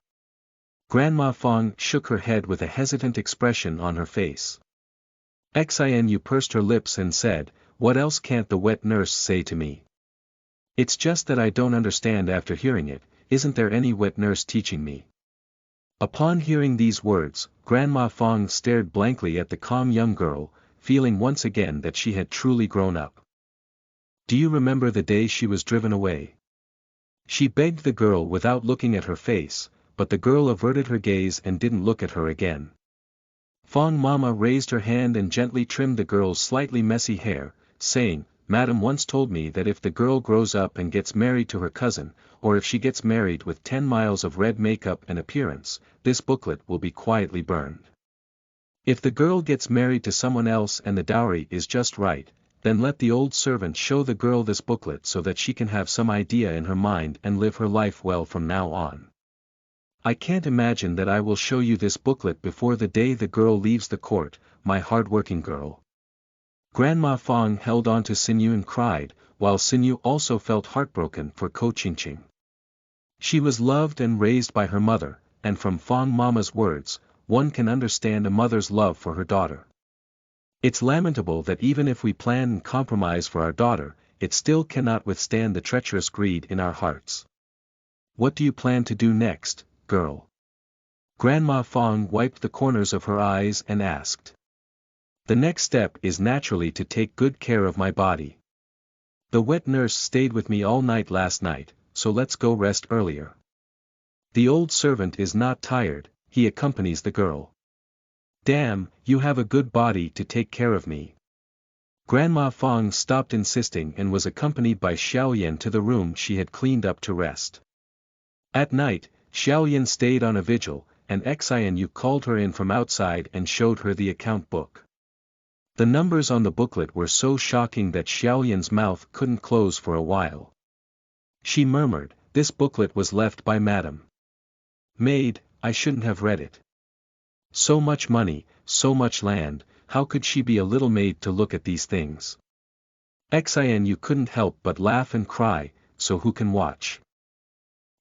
Grandma Fong shook her head with a hesitant expression on her face. Xin Yu pursed her lips and said, "What else can't the wet nurse say to me? It's just that I don't understand after hearing it. Isn't there any wet nurse teaching me?" Upon hearing these words, Grandma Fong stared blankly at the calm young girl, feeling once again that she had truly grown up. "Do you remember the day she was driven away?" She begged the girl without looking at her face, but the girl averted her gaze and didn't look at her again. Fong Mama raised her hand and gently trimmed the girl's slightly messy hair, saying, "Madam once told me that if the girl grows up and gets married to her cousin, or if she gets married with 10 miles of red makeup and appearance, this booklet will be quietly burned. If the girl gets married to someone else and the dowry is just right, then let the old servant show the girl this booklet so that she can have some idea in her mind and live her life well from now on. I can't imagine that I will show you this booklet before the day the girl leaves the court, my hard-working girl." Grandma Fong held on to Xin You and cried, while Xin You also felt heartbroken for Cijinzhi. She was loved and raised by her mother, and from Fong Mama's words, one can understand a mother's love for her daughter. It's lamentable that even if we plan and compromise for our daughter, it still cannot withstand the treacherous greed in our hearts. "What do you plan to do next, girl?" Grandma Fong wiped the corners of her eyes and asked. "The next step is naturally to take good care of my body. The wet nurse stayed with me all night last night, so let's go rest earlier. The old servant is not tired, he accompanies the girl. Damn, you have a good body to take care of me." Grandma Fong stopped insisting and was accompanied by Shaoyan to the room she had cleaned up to rest. At night, Shaoyan stayed on a vigil, and Xin Yu called her in from outside and showed her the account book. The numbers on the booklet were so shocking that Xiaoyan's mouth couldn't close for a while. She murmured, "This booklet was left by Madam Maid, I shouldn't have read it. So much money, so much land, how could she be a little maid to look at these things?" Xin You couldn't help but laugh and cry, "So who can watch?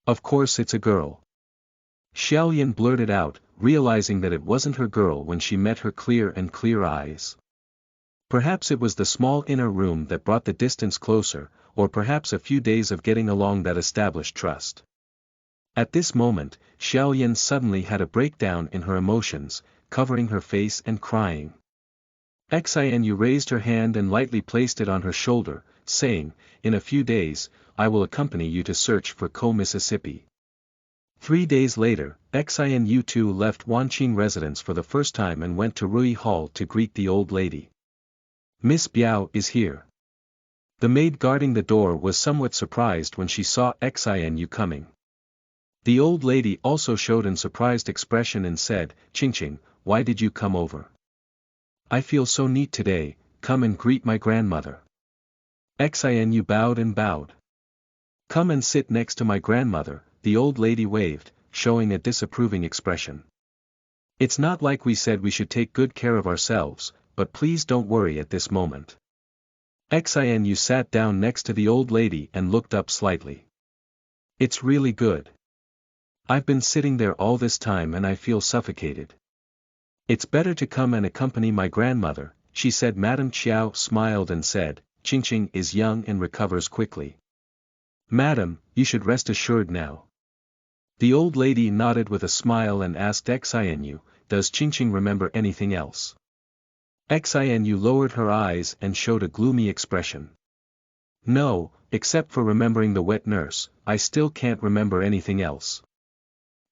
Of course it's a girl." Xiaoyan blurted out, realizing that it wasn't her girl when she met her clear eyes. Perhaps it was the small inner room that brought the distance closer, or perhaps a few days of getting along that established trust. At this moment, Xiaoyan suddenly had a breakdown in her emotions, covering her face and crying. Xin You raised her hand and lightly placed it on her shoulder, saying, "In a few days, I will accompany you to search for Mississippi." 3 days later, Xin You too left Wanqing residence for the first time and went to Rui Hall to greet the old lady. "Miss Biao is here." The maid guarding the door was somewhat surprised when she saw Xin You coming. The old lady also showed an surprised expression and said, "Qingqing, why did you come over? I feel so neat today, come and greet my grandmother." Xin You bowed and bowed. "Come and sit next to my grandmother," the old lady waved, showing a disapproving expression. "It's not like we said we should take good care of ourselves, but please don't worry at this moment." Xin You sat down next to the old lady and looked up slightly. "It's really good. I've been sitting there all this time and I feel suffocated. It's better to come and accompany my grandmother," she said. Madame Qiao smiled and said, "Qingqing is young and recovers quickly. Madam, you should rest assured now." The old lady nodded with a smile and asked Xin You, "Does Qingqing remember anything else?" Xin You lowered her eyes and showed a gloomy expression. "No, except for remembering the wet nurse, I still can't remember anything else."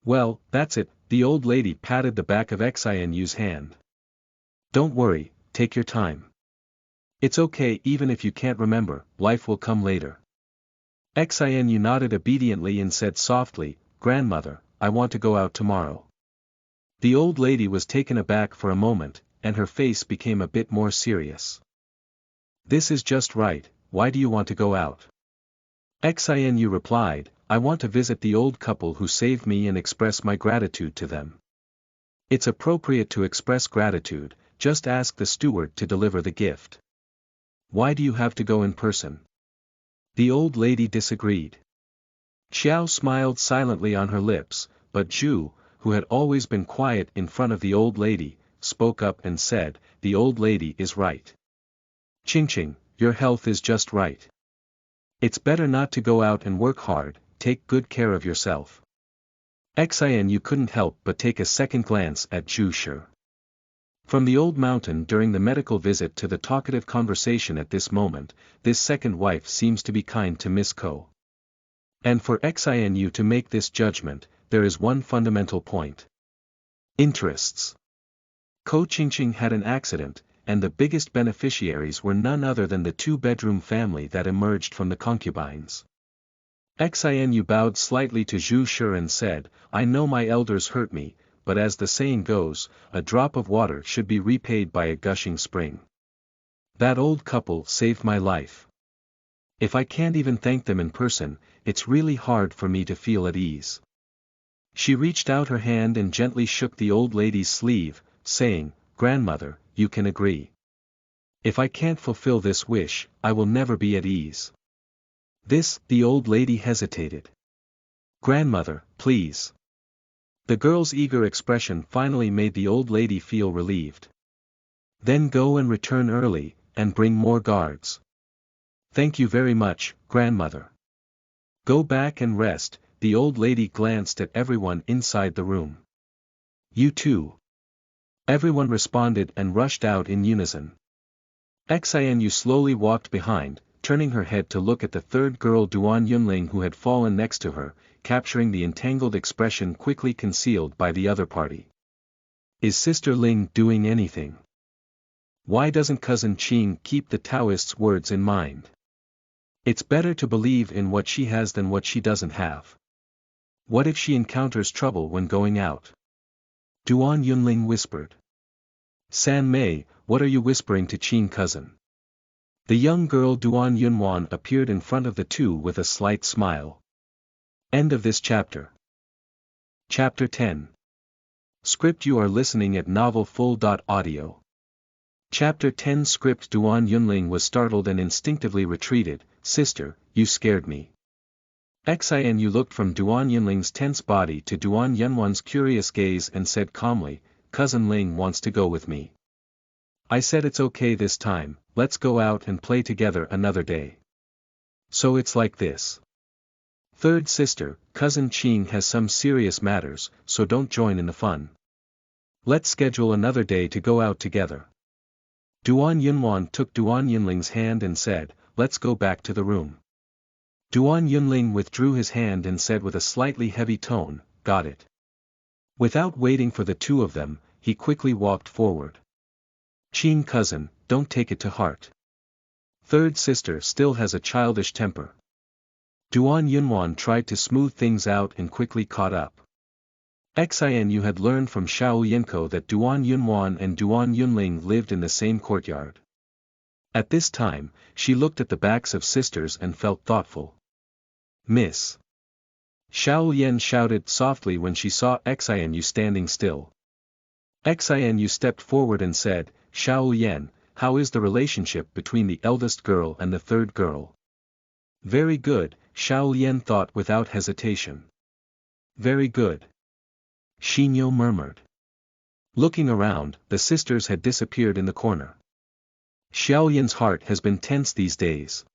"Well, that's it," the old lady patted the back of Xin Yu's hand. "Don't worry, take your time. It's okay even if you can't remember, life will come later." Xin Yu nodded obediently and said softly, "Grandmother, I want to go out tomorrow." The old lady was taken aback for a moment, and her face became a bit more serious. "This is just right, why do you want to go out?" Xin Yu replied, "I want to visit the old couple who saved me and express my gratitude to them." "It's appropriate to express gratitude, just ask the steward to deliver the gift. Why do you have to go in person?" The old lady disagreed. Xiao smiled silently on her lips, but Zhu, who had always been quiet in front of the old lady, spoke up and said, "The old lady is right. Qingqing, your health is just right. It's better not to go out and work hard, take good care of yourself." Xin You couldn't help but take a second glance at Zhu Shi. From the old mountain during the medical visit to the talkative conversation at this moment, this second wife seems to be kind to Miss Ko. And for Xin You to make this judgment, there is one fundamental point. Interests. Ko Qingqing had an accident, and the biggest beneficiaries were none other than the two-bedroom family that emerged from the concubines. Xin You bowed slightly to Zhu Shi and said, "I know my elders hurt me, but as the saying goes, a drop of water should be repaid by a gushing spring. That old couple saved my life. If I can't even thank them in person, it's really hard for me to feel at ease." She reached out her hand and gently shook the old lady's sleeve, saying, "Grandmother, you can agree. If I can't fulfill this wish, I will never be at ease." The old lady hesitated. "Grandmother, please." The girl's eager expression finally made the old lady feel relieved. "Then go and return early, and bring more guards." "Thank you very much, grandmother." "Go back and rest," the old lady glanced at everyone inside the room. "You too." Everyone responded and rushed out in unison. Xin You slowly walked behind, turning her head to look at the third girl Duan Yunling who had fallen next to her, capturing the entangled expression quickly concealed by the other party. Is Sister Ling doing anything? Why doesn't Cousin Qing keep the Taoist's words in mind? It's better to believe in what she has than what she doesn't have. What if she encounters trouble when going out? Duan Yunling whispered. San Mei, what are you whispering to Qin cousin? The young girl Duan Yunwan appeared in front of the two with a slight smile. End of this chapter. Chapter 10. Script you are listening at novelfull.audio. Chapter 10 Script Duan Yunling was startled and instinctively retreated. Sister, you scared me. Xin You looked from Duan Yunling's tense body to Duan Yunwan's curious gaze and said calmly, Cousin Ling wants to go with me. I said it's okay this time, let's go out and play together another day. So it's like this. Third sister, Cousin Qing has some serious matters, so don't join in the fun. Let's schedule another day to go out together. Duan Yunwan took Duan Yunling's hand and said, let's go back to the room. Duan Yunling withdrew his hand and said with a slightly heavy tone, got it. Without waiting for the two of them, he quickly walked forward. Qin cousin, don't take it to heart. Third sister still has a childish temper. Duan Yunwan tried to smooth things out and quickly caught up. Xin You had learned from Xiao Yanko that Duan Yunwan and Duan Yunling lived in the same courtyard. At this time, she looked at the backs of sisters and felt thoughtful. Miss. Xiao Yan shouted softly when she saw Xin You standing still. Xin You stepped forward and said, Xiao Yan, how is the relationship between the eldest girl and the third girl? Very good, Xiao Yan thought without hesitation. Very good. Xin You murmured. Looking around, the sisters had disappeared in the corner. Xiao Yan's heart has been tense these days.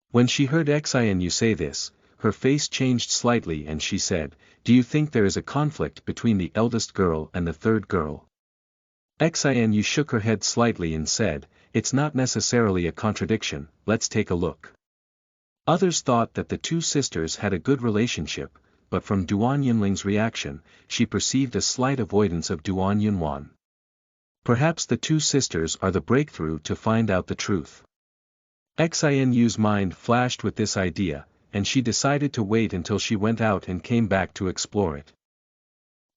When she heard Xin You say this, her face changed slightly and she said, do you think there is a conflict between the eldest girl and the third girl? Xin You shook her head slightly and said, it's not necessarily a contradiction, let's take a look. Others thought that the two sisters had a good relationship, but from Duan Yunling's reaction, she perceived a slight avoidance of Duan Yunwan. Perhaps the two sisters are the breakthrough to find out the truth. Xin Yu's mind flashed with this idea, and she decided to wait until she went out and came back to explore it.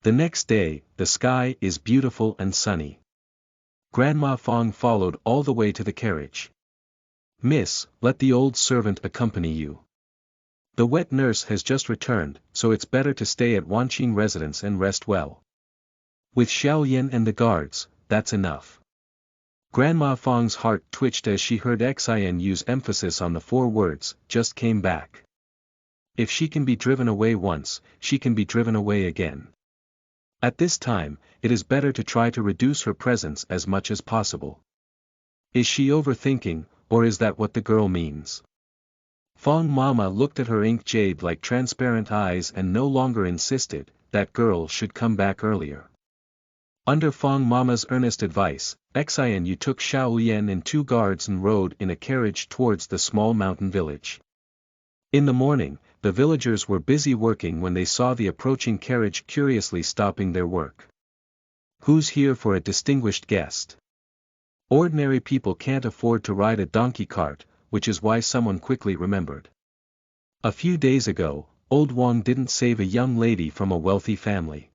The next day, the sky is beautiful and sunny. Grandma Fong followed all the way to the carriage. Miss, let the old servant accompany you. The wet nurse has just returned, so it's better to stay at Wanqing residence and rest well. With Xiao Yan and the guards, that's enough. Grandma Fong's heart twitched as she heard Xin Yu's emphasis on the 4 words, just came back. If she can be driven away once, she can be driven away again. At this time, it is better to try to reduce her presence as much as possible. Is she overthinking, or is that what the girl means? Fong Mama looked at her ink jade-like transparent eyes and no longer insisted, that girl should come back earlier. Under Fong Mama's earnest advice, Xin You took Xiao Yan and 2 guards and rode in a carriage towards the small mountain village. In the morning, the villagers were busy working when they saw the approaching carriage curiously stopping their work. Who's here for a distinguished guest? Ordinary people can't afford to ride a donkey cart, which is why someone quickly remembered. A few days ago, old Wang didn't save a young lady from a wealthy family.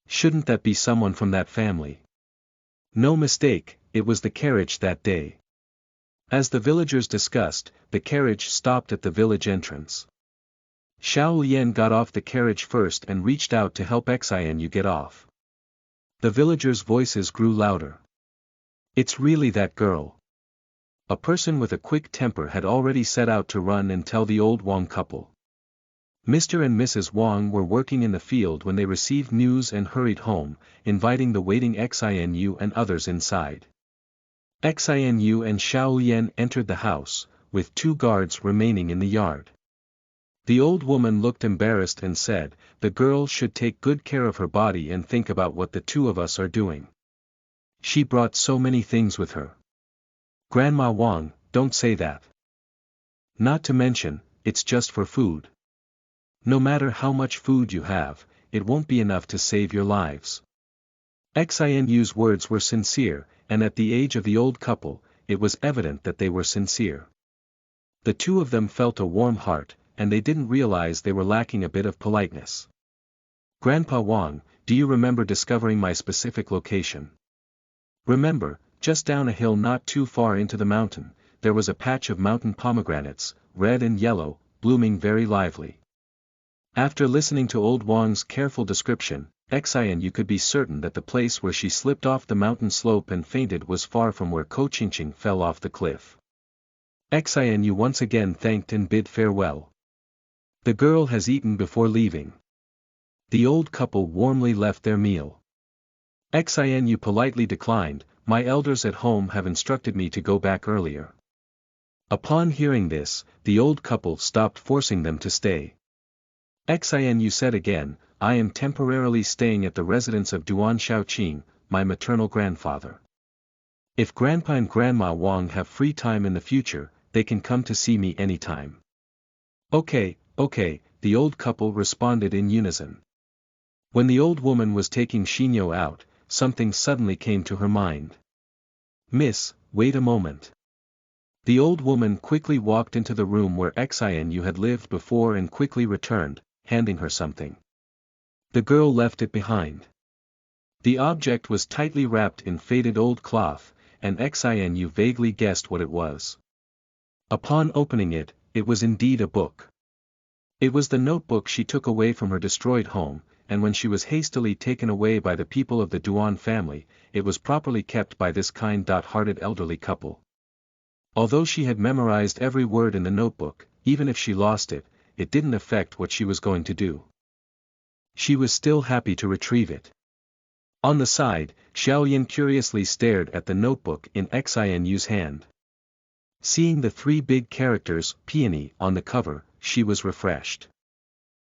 Shouldn't that be someone from that family? No mistake, it was the carriage that day. As the villagers discussed, the carriage stopped at the village entrance. Xiao Yan got off the carriage first and reached out to help Xin You get off. The villagers' voices grew louder. It's really that girl. A person with a quick temper had already set out to run and tell the old Wang couple. Mr. and Mrs. Wang were working in the field when they received news and hurried home, inviting the waiting Xin You and others inside. Xin You and Xiao Yan entered the house, with 2 guards remaining in the yard. The old woman looked embarrassed and said, the girl should take good care of her body and think about what the 2 of us are doing. She brought so many things with her. Grandma Wang, don't say that. Not to mention, it's just for food. No matter how much food you have, it won't be enough to save your lives. Xin Yu's words were sincere, and at the age of the old couple, it was evident that they were sincere. The 2 of them felt a warm heart, and they didn't realize they were lacking a bit of politeness. Grandpa Wang, do you remember discovering my specific location? Remember, just down a hill not too far into the mountain, there was a patch of mountain pomegranates, red and yellow, blooming very lively. After listening to old Wang's careful description, Xian Yu could be certain that the place where she slipped off the mountain slope and fainted was far from where Cijinzhi fell off the cliff. Xian Yu once again thanked and bid farewell. The girl has eaten before leaving. The old couple warmly left their meal. Xian Yu politely declined, "My elders at home have instructed me to go back earlier." Upon hearing this, the old couple stopped forcing them to stay. Xian Yu said again, "I am temporarily staying at the residence of Duan Shaoqing, my maternal grandfather. If Grandpa and Grandma Wang have free time in the future, they can come to see me anytime." "Okay, okay," the old couple responded in unison. When the old woman was taking Xin You out, something suddenly came to her mind. "Miss, wait a moment." The old woman quickly walked into the room where Xian Yu had lived before and quickly returned, handing her something. The girl left it behind. The object was tightly wrapped in faded old cloth, and Xian Yu vaguely guessed what it was. Upon opening it, it was indeed a book. It was the notebook she took away from her destroyed home, and when she was hastily taken away by the people of the Duan family, it was properly kept by this kind-hearted elderly couple. Although she had memorized every word in the notebook, even if she lost it, it didn't affect what she was going to do. She was still happy to retrieve it. On the side, Shaoyin curiously stared at the notebook in Xian Yu's hand. Seeing the three big characters, "Peony," on the cover, she was refreshed.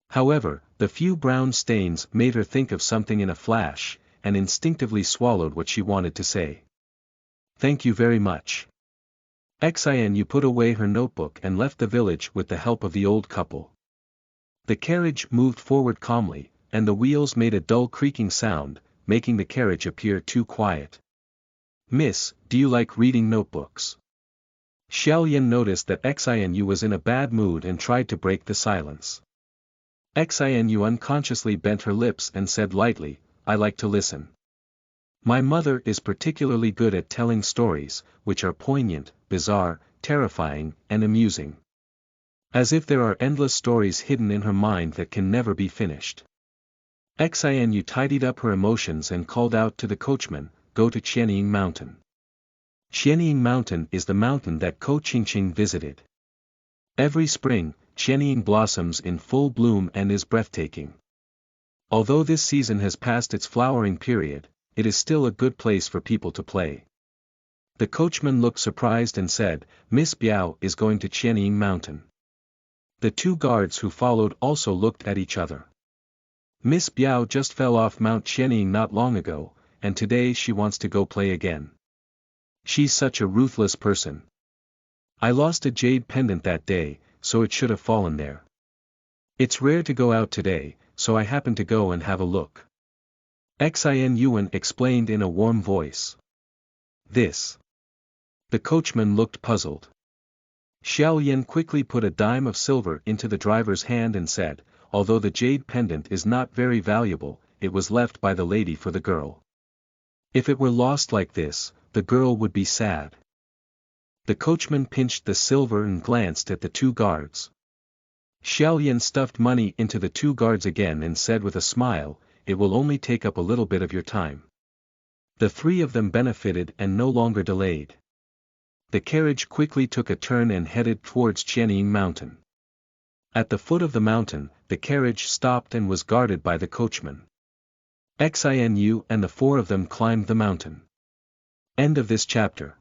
However, the few brown stains made her think of something in a flash, and instinctively swallowed what she wanted to say. "Thank you very much." Xian Yu put away her notebook and left the village with the help of the old couple. The carriage moved forward calmly, and the wheels made a dull creaking sound, making the carriage appear too quiet. "Miss, do you like reading notebooks?" Xiaoyan noticed that Xian Yu was in a bad mood and tried to break the silence. Xian Yu unconsciously bent her lips and said lightly, "I like to listen. My mother is particularly good at telling stories, which are poignant, bizarre, terrifying, and amusing. As if there are endless stories hidden in her mind that can never be finished." Xian Yu tidied up her emotions and called out to the coachman, "Go to Qianying Mountain." Qianying Mountain is the mountain that Cijinzhi visited. Every spring, Qianying blossoms in full bloom and is breathtaking. Although this season has passed its flowering period, it is still a good place for people to play. The coachman looked surprised and said, "Miss Biao is going to Qianying Mountain." The two guards who followed also looked at each other. Miss Biao just fell off Mount Qianying not long ago, and today she wants to go play again. She's such a ruthless person. I lost a jade pendant that day, so it should have fallen there. It's rare to go out today, so I happened to go and have a look. Xin Yuan explained in a warm voice. This. The coachman looked puzzled. Xiao Yin quickly put a dime of silver into the driver's hand and said, "Although the jade pendant is not very valuable, it was left by the lady for the girl. If it were lost like this, the girl would be sad." The coachman pinched the silver and glanced at the two guards. Xiao Yin stuffed money into the two guards again and said with a smile, "It will only take up a little bit of your time." The three of them benefited and no longer delayed. The carriage quickly took a turn and headed towards Qianying Mountain. At the foot of the mountain, the carriage stopped and was guarded by the coachman. Xin Yu and the four of them climbed the mountain. End of this chapter.